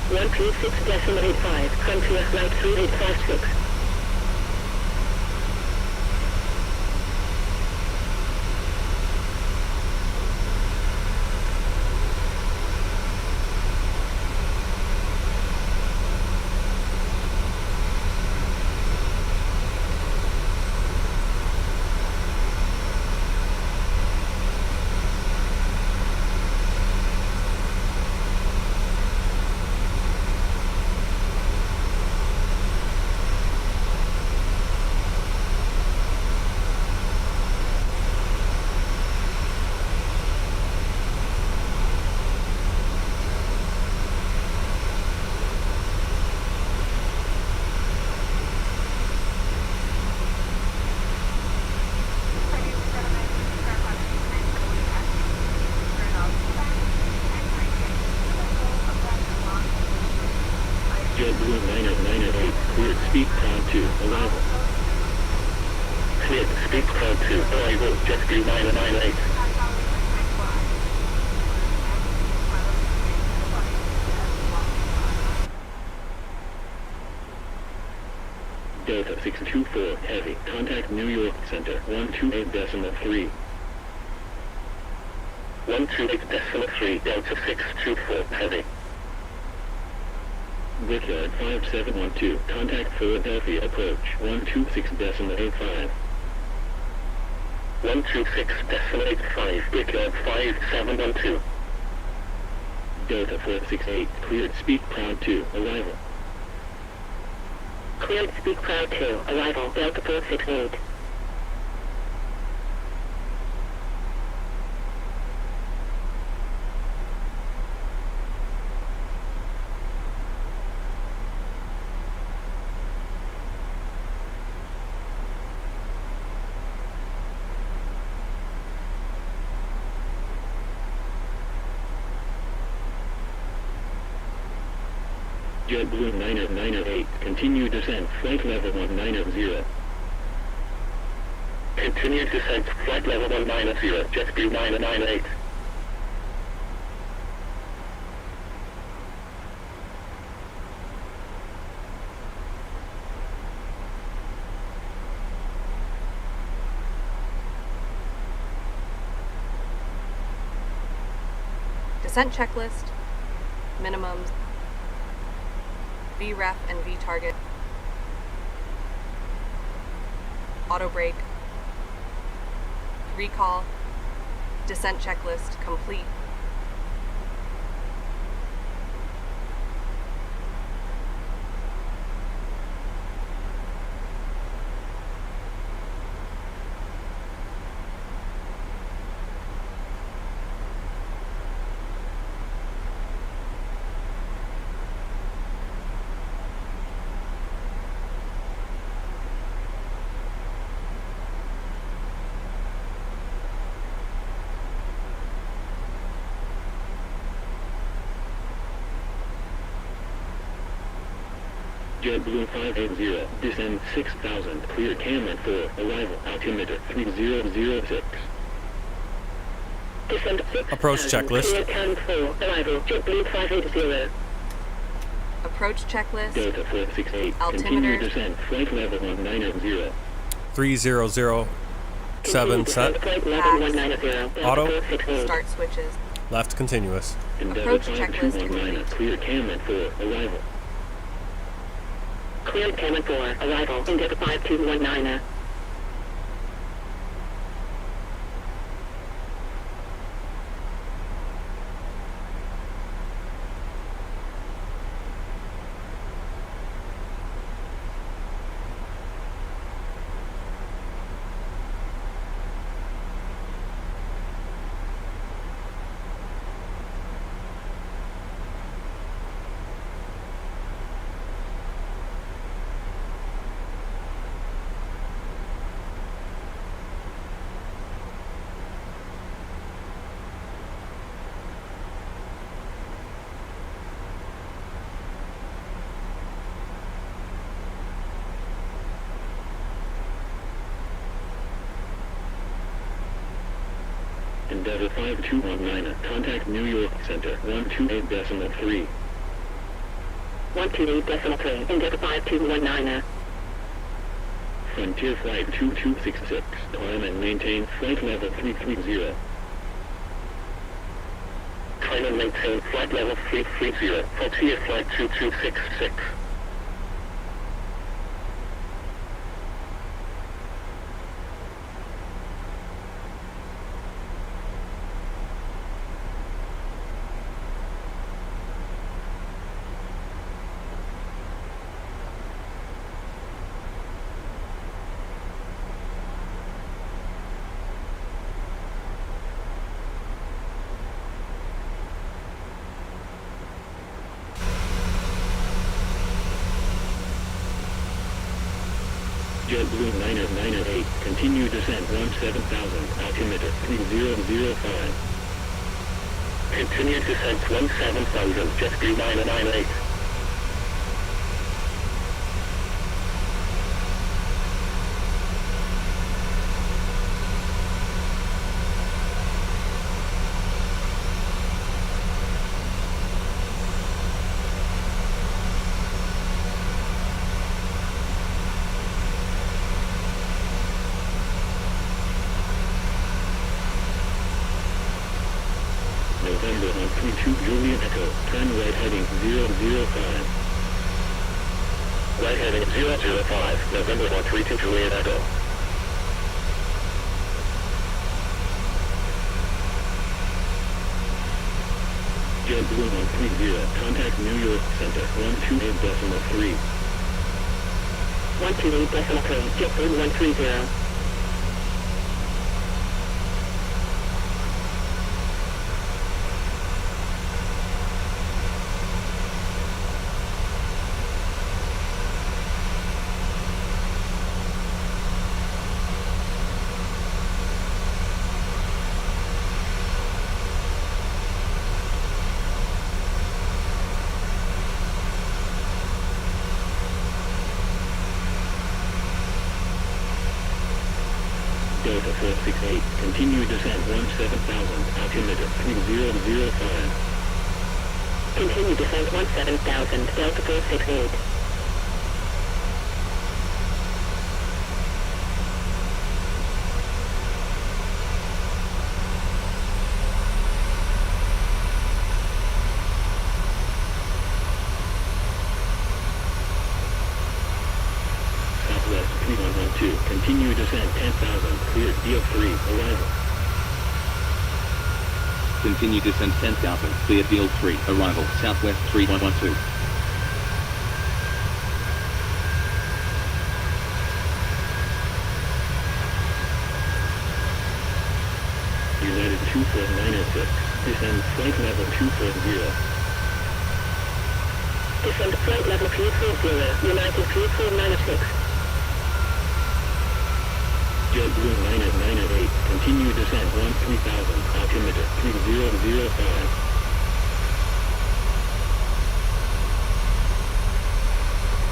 126.85, Frontier Flight 3856. JetBlue 908, cleared speed cloud 2, arrival. Cleared speed cloud 2, arrival, JetBlue 998. Delta 624, heavy, contact New York Center, 128.3. 128.3, Delta 624, heavy. Brickyard 5712, contact Philadelphia approach, 126.85. 126.85, Brickyard 5712. Delta 468, cleared speed cloud 2, arrival. Cleared speed cloud 2, arrival, Delta 468. JetBlue 908, continue descent, flight level 190. Continue descent, flight level 190, JetBlue 998. Descent checklist, minimums, VREF and VTarget, auto brake, recall, descent checklist complete. JetBlue 580, descend 6,000, clear Cameron 4, arrival, altimeter 3006. Descend 6,000, Approach checklist. clear Cameron 4, arrival, JetBlue 580. Approach checklist, Delta 468, continue altimeter, descent, flight level 190. 3007 set, Flight level 190, Auto. Delta 468. start switches, left continuous. Endeavour Approach checklist 5219, complete. clear Cameron 4, arrival. Cleared Cameron 4, arrival, Endeavour 5219. Endeavour 5219, contact New York Center, 128.3. 128.3, Indigo 5219er. Frontier Flight 2266, climb and maintain flight level 330. Climb and maintain flight level 330, Frontier Flight 2266. JetBlue 908, continue descent 17,000, altimeter 3005. Continue descent 17,000, JetBlue 998. November 132 Juliet Echo, turn right heading 005. Right heading 005, November 132 Juliet Echo. JetBlue 130, contact New York Center 128.3. 128.3, JetBlue 130. Delta 468, continue descent 17,000, altimeter 3005. Continue descent 17,000, Delta 468. Southwest 3112, continue descent 10,000, cleared, DL3, arrival. Continue descent 10,000, cleared field 3, arrival, Southwest 3112. United 24906, descend flight level 240. Descend flight level 240, United 24906. JetBlue 998, continue descent 13,000, altimeter 3005.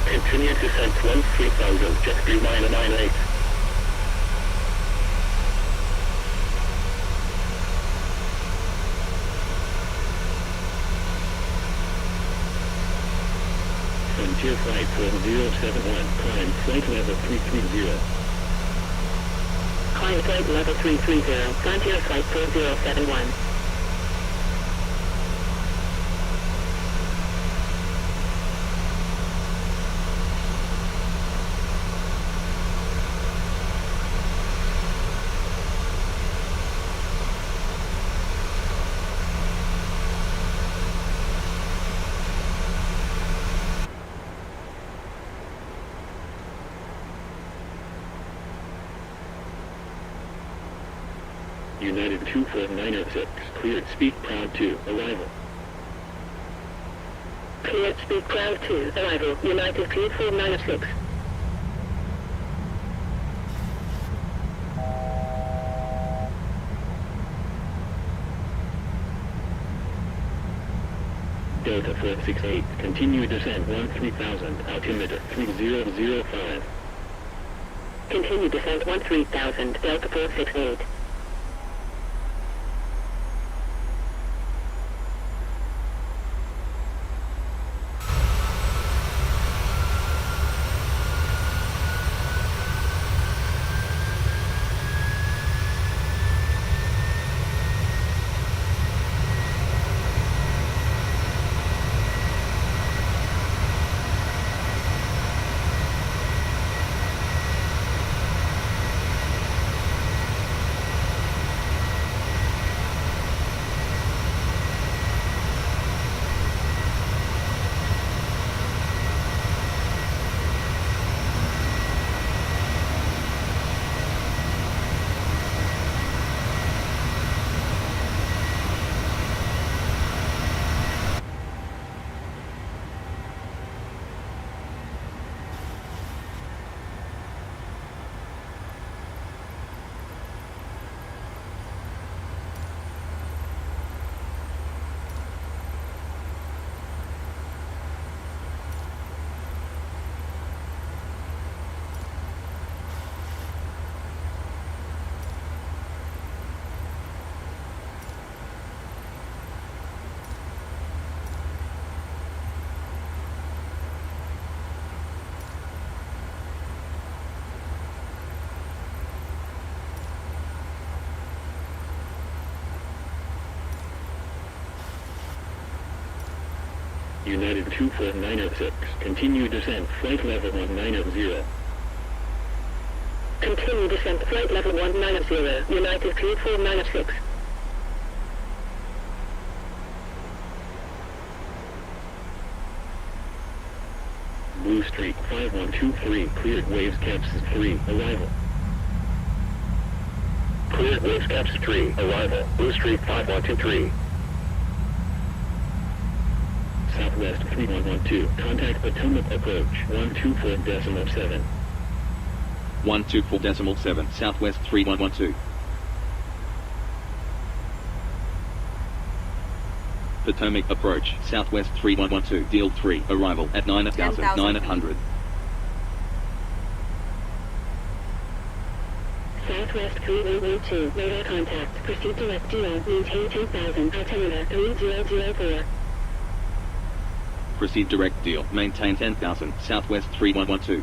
Continue descent 13,000, JetBlue 998. Frontier Flight 4071, climb flight level 330. Climb flight level 330, Frontier Flight 4071. United 24906, cleared speed proud 2, arrival. Cleared speed proud 2, arrival, United 24906. Delta 468, continue descent 13,000, altimeter 3005. Continue descent 13,000, Delta 468. United 24906. Continue descent, flight level 190. Continue descent, flight level 190, United 24906. Blue Street 5123, cleared waves caps 3, arrival. Cleared waves caps 3, arrival. Blue Street 5123. Southwest 3112, contact Potomac approach 124.7. 124.7, Southwest 3112. Potomac approach, Southwest 3112, Deal 3, arrival at 9,900. Southwest 3112, radar contact, proceed direct duo, maintain 10,000, altimeter 3004. Proceed direct deal, maintain 10,000, Southwest 3112.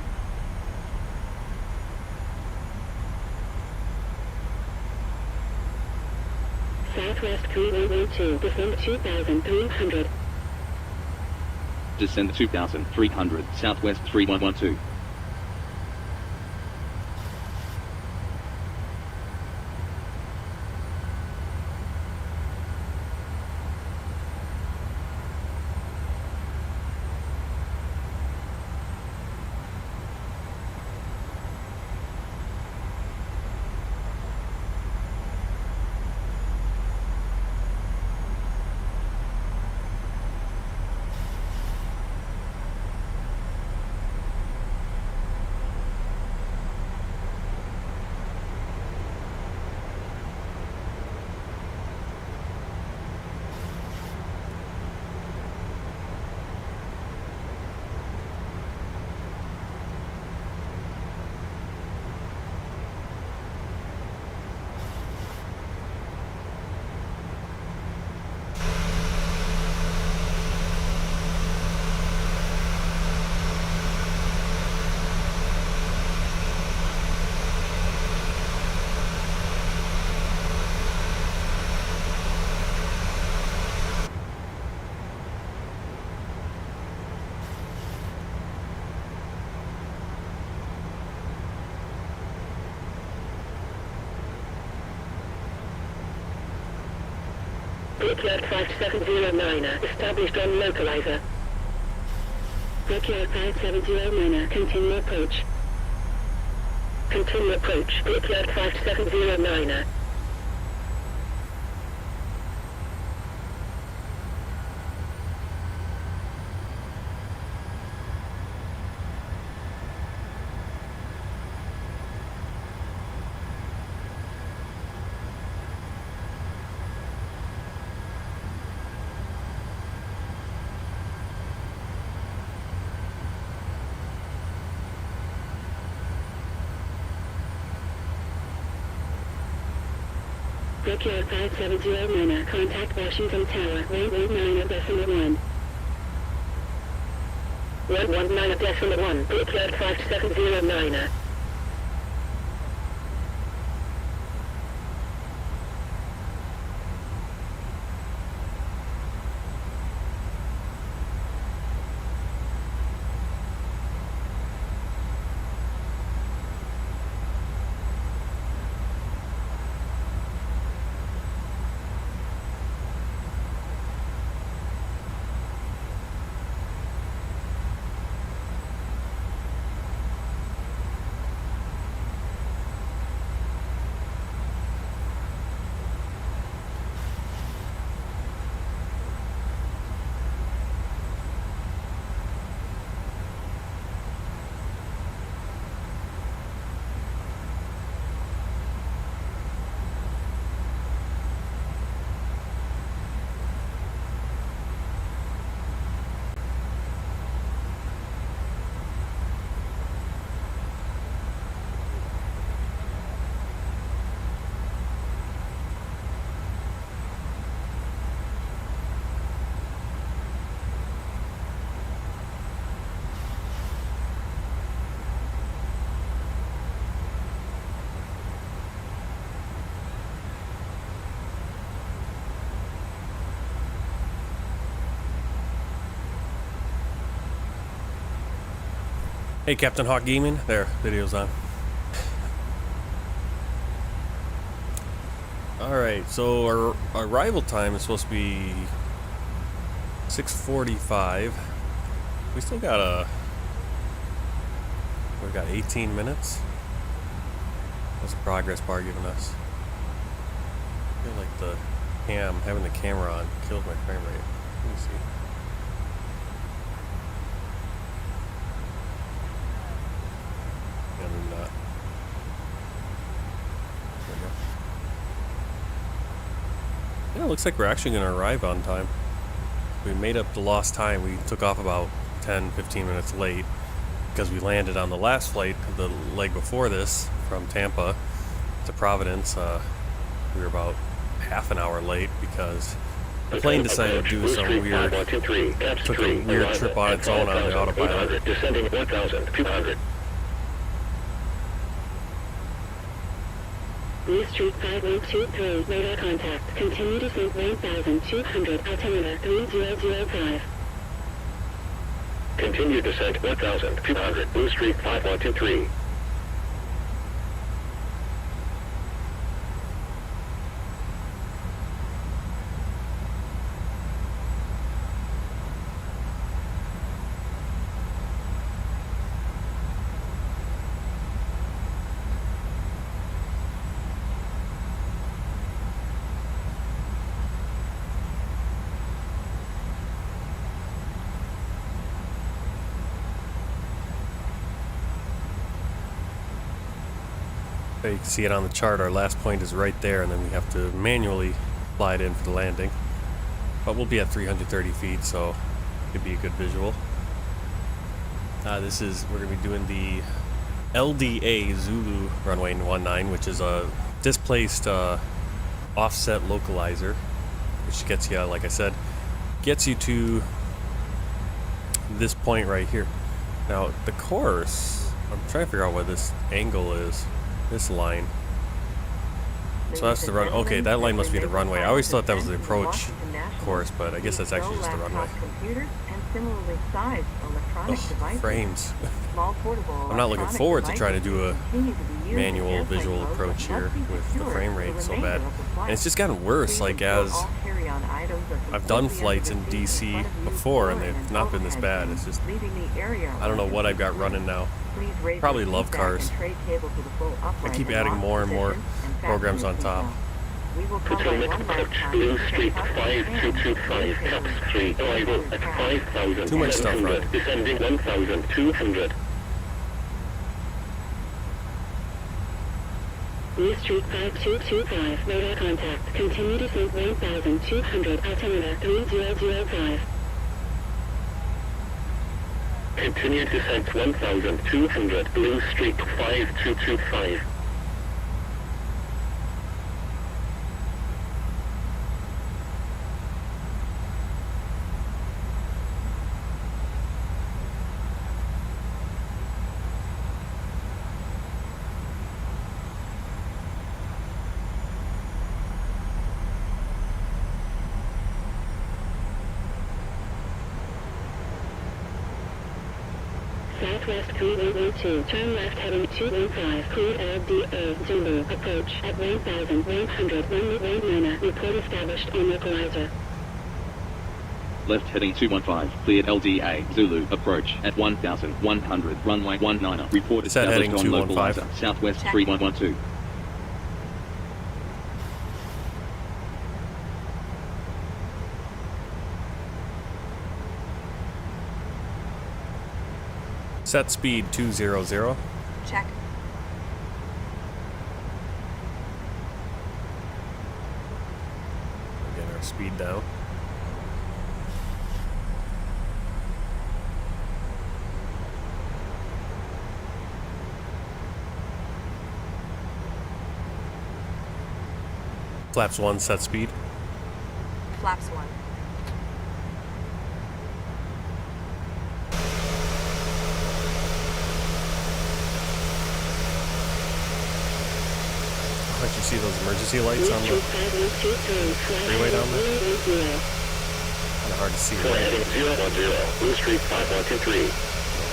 Southwest 3112, descend 2,300. Descend 2,300, Southwest 3112. Brickyard 5709, established on localizer. Brickyard 5709, continue approach. Continue approach, Brickyard 5709. Brickyard 5709, contact Washington Tower, 119.1. 119.1, Brickyard 5709. Hey, Captain Hawk Gaming. There, video's on. Alright, so our arrival time is supposed to be 6:45. We still got we've got 18 minutes. What's the progress bar giving us? I feel like having the camera on kills my frame rate. Let me see. Yeah, maybe not. There we go. Yeah, it looks like we're actually going to arrive on time. We made up the lost time. We took off about 10-15 minutes late because we landed on the last flight, the leg before this, from Tampa to Providence. We were about half an hour late because the plane decided to do some weird, took a weird trip on its own on the autopilot. Descending 1,200. Blue Street 5123, radar contact. Continue descent 1,200, altimeter 3005. Continue descent 1,200, Blue Street 5123. You can see it on the chart. Our last point is right there, and then we have to manually fly it in for the landing. But we'll be at 330 feet, so it could be a good visual. We're going to be doing the LDA Zulu runway 19, which is a displaced offset localizer, which gets you, like I said, gets you to this point right here. Now, the course, I'm trying to figure out what this angle is. This line. So that's the run. Okay, that line must be the runway. I always thought that was the approach course, but I guess that's actually just the runway. Oh, frames. I'm not looking forward to trying to do a manual visual approach here with the frame rate so bad. And it's just gotten worse, like as I've done flights in DC before and they've not been this bad. It's just, I don't know what I've got running now. Probably love cars. I keep adding more and more programs on top. Potomac approach, Blue Street 5225, Cap Street, arrival at 5,000. Too much stuff running. Descending 1,200. Blue Street 5225, radar contact. Continue descent 1,200, altimeter 3005. Continue descent 1,200, Blue Street 5225. Southwest 3112, turn left heading 215, cleared LDA Zulu, approach at 1,100, runway 19, report established on localizer. Left heading 215, cleared LDA Zulu, approach at 1,100, runway 19, report Is that established heading on 215? localizer, Southwest 3112. Set speed 200. Check. Get our speed down. Flaps 1, set speed. Flaps 1. Don't you see those emergency lights on the freeway down there? Kind of hard to see. Heading 010, Blue Street 5123.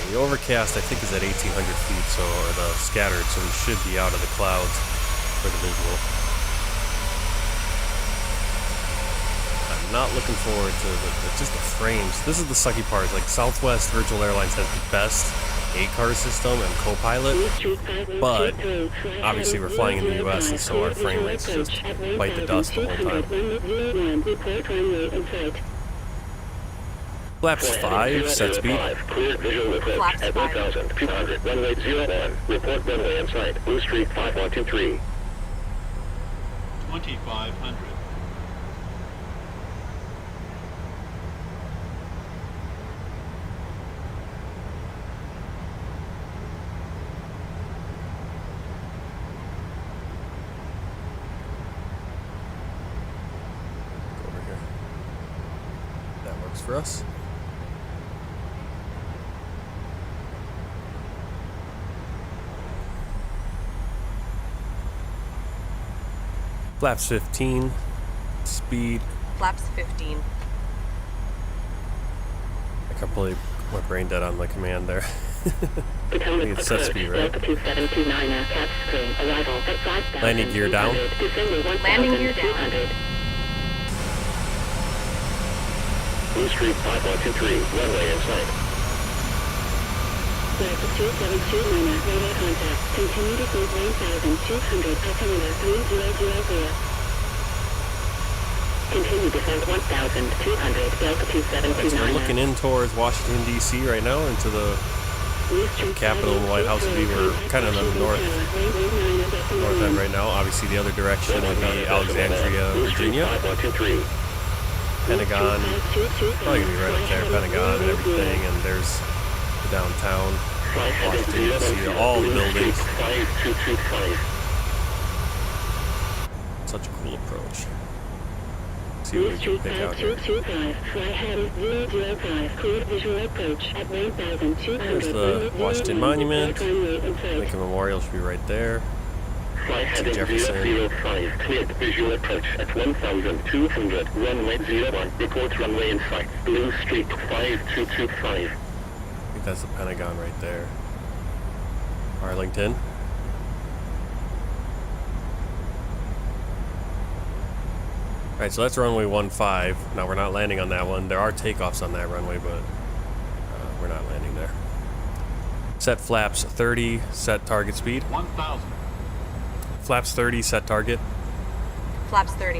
The overcast, I think, is at 1,800 feet, so, or the scattered, so we should be out of the clouds for the visual. I'm not looking forward to just the frames. This is the sucky part. Like, Southwest Virtual Airlines has the best ACAR system and co-pilot, but obviously we're flying in the US, and so our frame rates just bite the dust the whole time. Flaps 5, set speed. Cleared visual approach at 1,200, runway 01. Report runway in sight. Blue Street 5123. 2,500. Go over here. That works for us. Flaps 15, speed. Flaps 15. I completely went brain dead on my command there. I think it's set speed, right? Landing gear down. Landing gear down. Blue Street 5123, runway in sight. Flight 2729, radar contact. Continue to cruise 1,200, altimeter 3000. Continue descent 1,200, Delta 2729. Right, so we're looking in towards Washington, D.C. right now, into the Capitol and White House. We were kind of in the north end right now. Obviously, the other direction would be Alexandria, Virginia. Pentagon, probably gonna be right up there, Pentagon and everything, and there's the downtown, Washington, D.C., all the buildings. Such a cool approach. See what we can pick out here. There's the Washington Monument. Lincoln Memorial should be right there. Heading 005, cleared visual approach at 1,200, runway 01, report runway in sight, Blue Street 5225. I think that's the Pentagon right there. Arlington. Alright, so that's runway 15. Now we're not landing on that one. There are takeoffs on that runway, but we're not landing there. Set flaps 30, set target speed. 1,000. Flaps 30, set target. Flaps 30.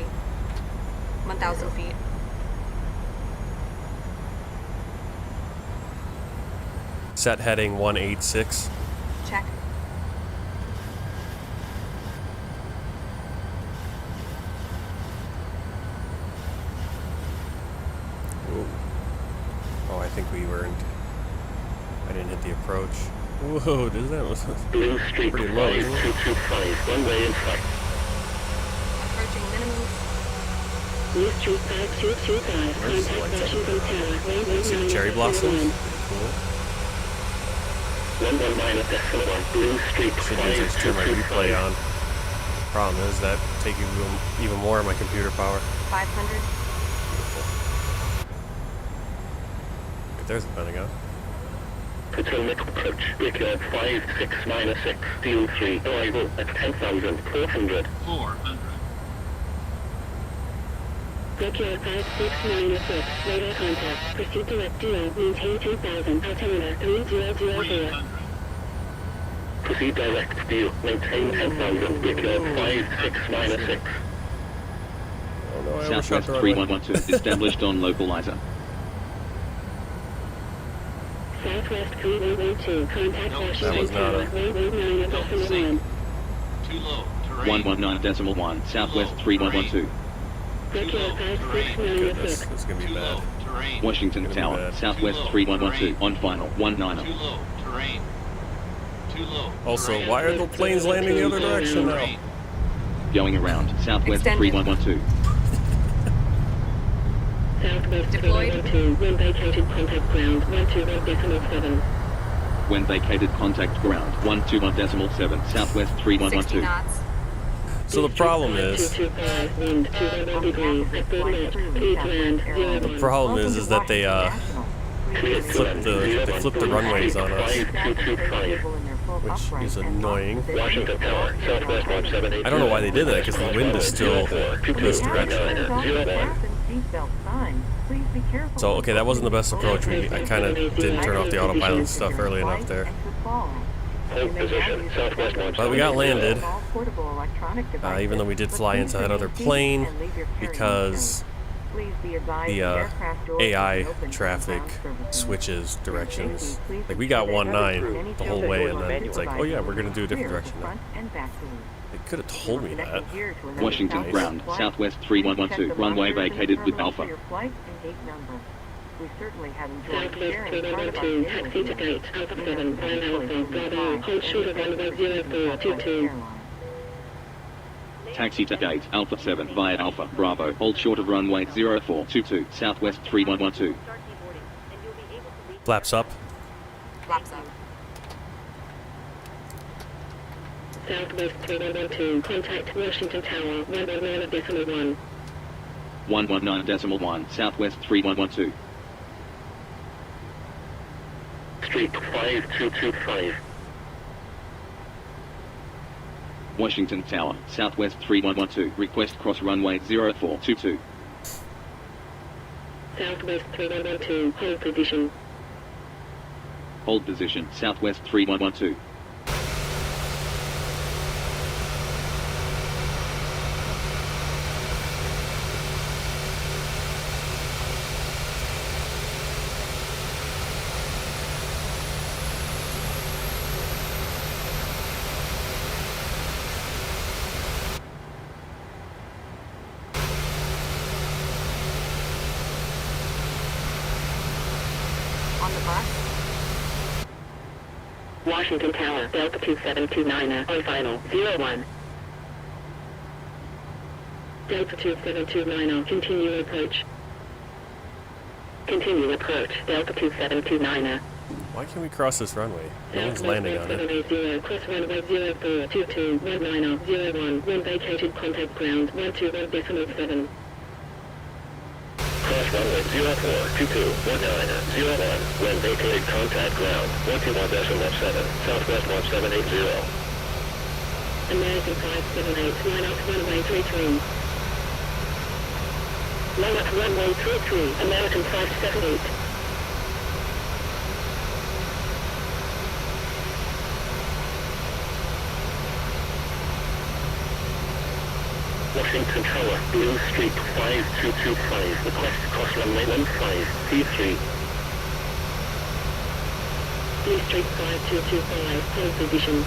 1,000 feet. Set heading 186. Check. Ooh. Oh, I think we weren't. I didn't hit the approach. Whoa, does that was Blue Street pretty low, isn't it? 5225, runway in sight. Approaching minimum. Blue Street 5225, contact Washington Tower, See the cherry blossoms? Cool. 11-1, Blue Street Should use this to turn my replay on. Problem is that taking even more of my computer power. 500. Right, there's the Pentagon. Potomac approach, Record 56-6, Steel 3, arrival at 10,400. 400. Record 5696, radar contact, proceed direct 0, maintain 2,000, altimeter 3000. 300. Proceed direct, steel, maintain 10,000, record 5696. Oh no, I overshot Southwest the runway. 3112, established on localizer. Southwest 3112, contact No, Washington that was not Tower, a- runway 9.1. Too low. Terrain. 119.1, Southwest 3112. Record Goodness, 5696. this is gonna be Too bad. low. Terrain. Washington Gonna be Tower, bad. Southwest Too low. 3112, on final, 19er. Too low. Terrain. Too low. Also, Terrain. why are the planes landing the other direction now? Terrain. Going around, Southwest Extended. 3112. Southwest Deployed. 3112, when vacated contact ground, 121.7. When vacated, contact ground, 121.7, Southwest 60 3112. knots. So the problem is, 225, wind 200 degrees, at good match, please land, 01. the problem is that they They flipped the runways on us, which is annoying. Washington Tower, Southwest 178. I don't know why they did that, because the wind is still this direction. So, okay, that wasn't the best approach. I kind of didn't turn off the autopilot stuff early enough there. Hold position, Southwest 178. But we got landed, even though we did fly into that other plane, because the AI traffic switches directions. Like, we got 19 the whole way, and then it's like, oh yeah, we're going to do a different direction now. They could have told me that. Washington Nice. ground, Southwest 3112, runway vacated with Alpha. We certainly have enjoyed Southwest sharing part of our 312, day with taxi you. to gate, Alpha 7, Bravo Alpha, Bravo, hold short of runway 0422. Taxi to gate, Alpha 7 via Alpha, Bravo, hold short of runway 0422, Southwest 3112. Start deboarding, and you'll be able to leave. Flaps up. Flaps up. Southwest 3112, contact Washington Tower, 119.1. 119.1, Southwest 3112. Street 5225. Washington Tower, Southwest 3112, request cross runway 0422. Southwest 3112, hold position. Hold position, Southwest 3112. On the bus. Washington Tower, Delta 2729er, on final, 01. Delta 2729er, continue approach. Continue approach, Delta 2729er. Why can't we cross this runway? No one's Southwest landing on it. 1780, cross runway 0422, 1901, when vacated contact ground, 121.7. Cross runway 0422, 1901, when vacated contact ground, 121.7, Southwest 1780. American 578, line up runway 33. Line up runway 33, American 578. Washington Tower, Blue Street 5225, request cross runway 15, P3. Blue Street 5225, hold position.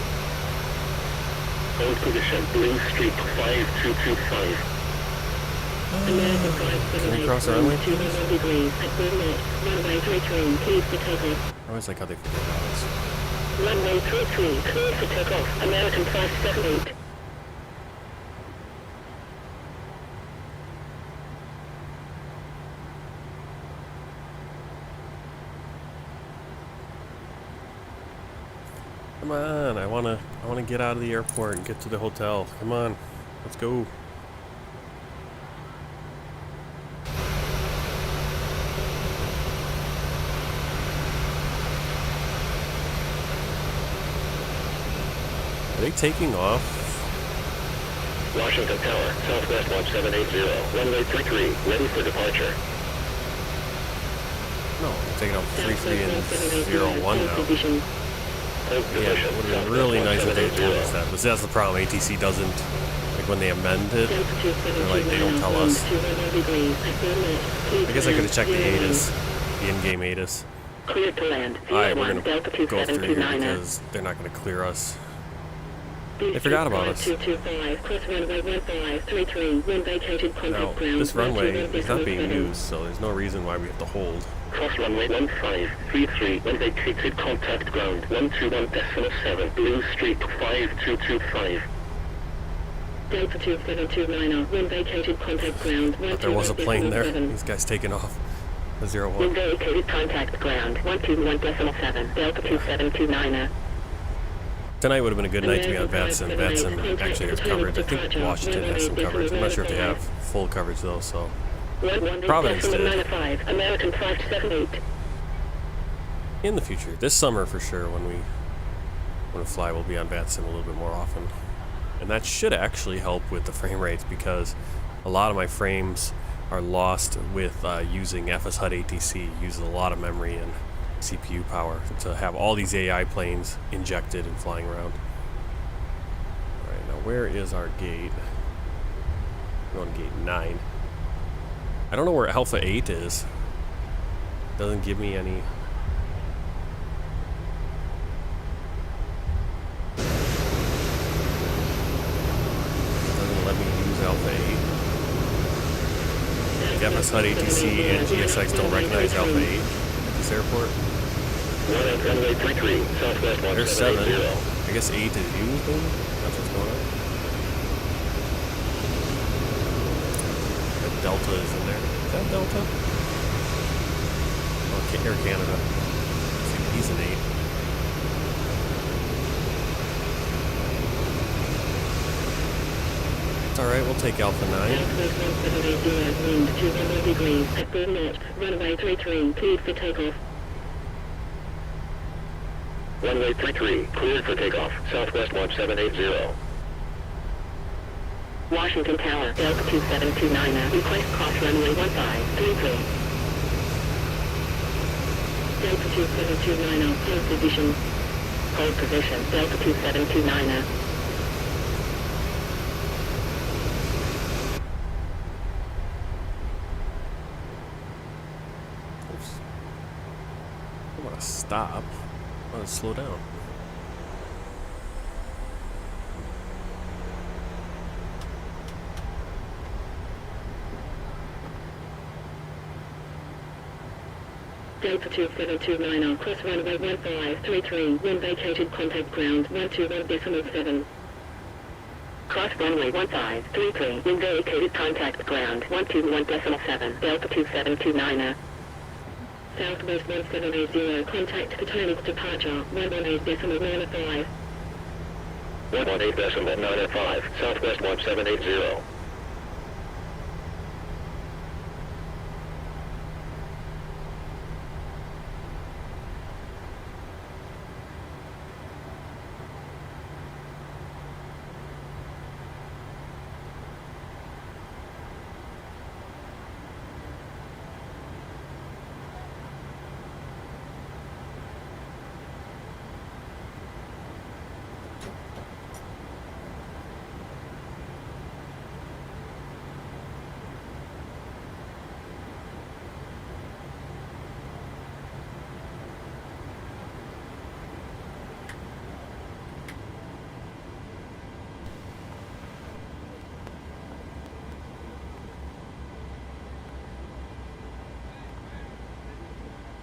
Hold position, Blue Street 5225. American 578, Can we cross the runway, please? 21 degrees, at full north, runway 33, cleared for takeoff. I always like how they forget about us. Runway 33, cleared for takeoff, American 578. Come on, I wanna get out of the airport and get to the hotel. Come on, let's go. Are they taking off? Washington Tower, Southwest 1780, runway 33, ready for departure. No, they're taking off 33 and 01 now. Position. Hold Yeah, it position, would have been really nice if they told us 780. that. But that's the problem. ATC doesn't, like when they amend it, they're like, they don't tell us. I guess I could have checked the ATIS, the in-game ATIS. Cleared to land. Alright, we're gonna Delta go through here 2729er. because they're not gonna clear us. They forgot about us. 225, cross runway 1533, when vacated Now, contact ground. this runway is not being 121.7. used, so there's no reason why we have to hold. Cross runway 1533, when vacated contact ground, 121.7, Blue Street 5225. Delta 2729er, when vacated contact ground, But there was a plane there. 121.7. These guys taking off. The When 01. vacated contact ground, 121.7, Delta 2729er. Tonight would have been a good night to be on Batson. Batson actually has coverage. I think Washington has some coverage. I'm not sure if they have full coverage though, so. Providence did. 119.95, American 578. in the future. This summer for sure, when we fly, we'll be on VATSIM a little bit more often. And that should actually help with the frame rates, because a lot of my frames are lost with using FSHUD ATC. Uses a lot of memory and CPU power to have all these AI planes injected and flying around. Alright, now where is our gate? We're going gate 9. I don't know where Alpha 8 is. Doesn't give me any. Doesn't let me use Alpha 8. The FSHUD ATC and GSX don't recognize Alpha 8 at this airport. There's 7. I guess 8 is used then? That's what's going on. That Delta is in there. Is that Delta? Oh, Air Canada. He's an 8. It's alright, we'll take Alpha 9. Wind 200 degrees at 4 knots. Runway 33, cleared for takeoff. Runway 33, cleared for takeoff. Southwest 1780. Washington Tower, Delta 2729er. Request cross runway 1533. Delta 2729er, hold position. Hold position, Delta 2729er. Oops. I want to stop. I want to slow down. Delta 2729er, cross runway 1533, wind vacated contact ground 121.7. Cross runway 1533, wind vacated contact ground 121.7, Delta 2729er. Southwest 1780, contact Potomac's departure 118.95. 118.95, Southwest 1780.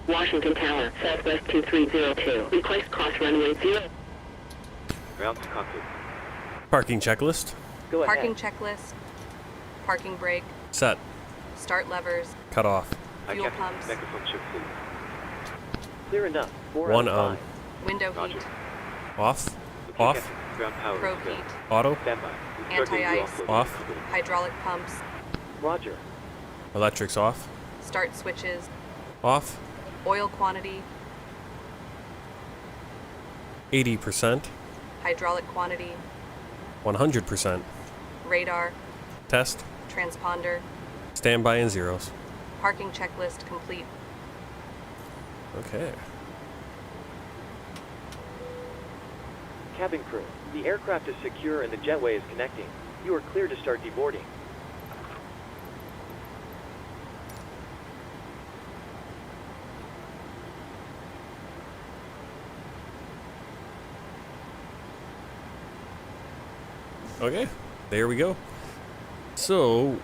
Washington Tower, Southwest 2302. Request cross runway 0. Ground to cockpit. Parking checklist. Go ahead. Parking checklist. Parking brake. Set. Start levers. Cut off. Fuel pumps. Microphone chip, please. Clear enough. 4 1 out of on. 5. Window Roger. heat. Off. Okay, Off. Captain. Ground power. Probe is go. heat. Auto. Stand by. We start getting you Anti-ice. offloaded. Off. Hydraulic pumps. Roger. Electrics off. Start switches. Off. Oil quantity. 80%. Hydraulic quantity. 100%. Radar. Test. Transponder. Standby and zeros. Parking checklist complete. Okay. Cabin crew, the aircraft is secure and the jetway is connecting. You are clear to start deboarding. Okay, there we go. So,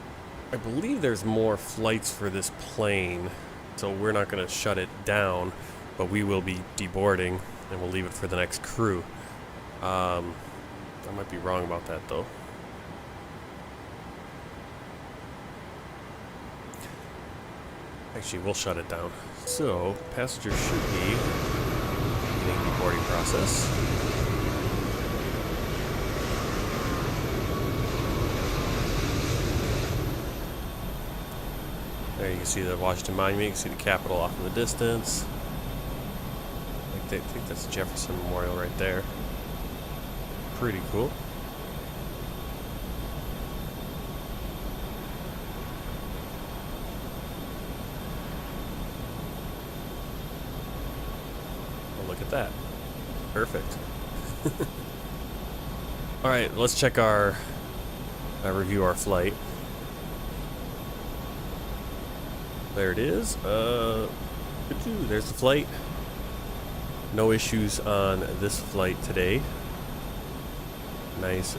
I believe there's more flights for this plane, so we're not going to shut it down, but we will be deboarding, and we'll leave it for the next crew. I might be wrong about that, though. Actually, we'll shut it down. So, passengers should be beginning the boarding process. There you can see the Washington Monument, you can see the Capitol off in the distance. think that's Jefferson Memorial right there. Pretty cool. Oh, look at that. Perfect. All right, let's check our review our flight. There it is. There's the flight. No issues on this flight today. Nice.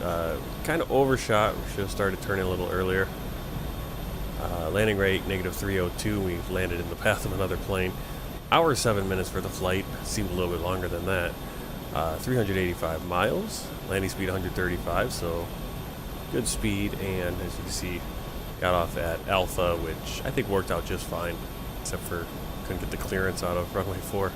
Kind of overshot. We should have started turning a little earlier. Landing rate -302. We landed in the path of another plane. Hour 7 minutes for the flight. Seemed a little bit longer than that. 385 miles. Landing speed 135. So good speed. And as you can see, got off at Alpha, which I think worked out just fine, except for couldn't get the clearance out of runway 4.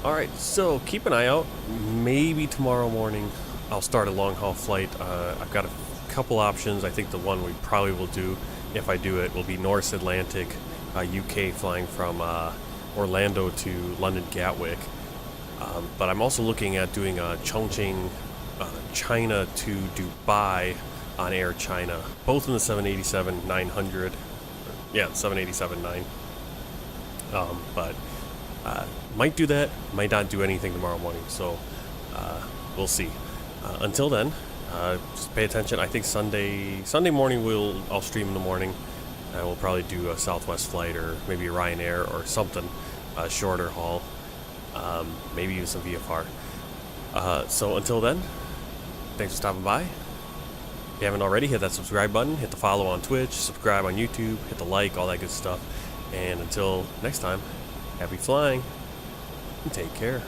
Alright, so keep an eye out. Maybe tomorrow morning I'll start a long haul flight. I've got a couple options. I think the one we probably will do, if I do it, will be North Atlantic, UK, flying from Orlando to London Gatwick. But I'm also looking at doing Chongqing, China to Dubai on Air China, both in the 787-900. Yeah, 787-9. But might do that, might not do anything tomorrow morning. So we'll see. Until then, just pay attention. I think Sunday morning I'll stream in the morning. We'll probably do a Southwest flight or maybe a Ryanair or something, shorter haul, maybe even some VFR. So until then, thanks for stopping by. If you haven't already, hit that subscribe button, hit the follow on Twitch, subscribe on YouTube, hit the like, all that good stuff. And until next time, happy flying and take care.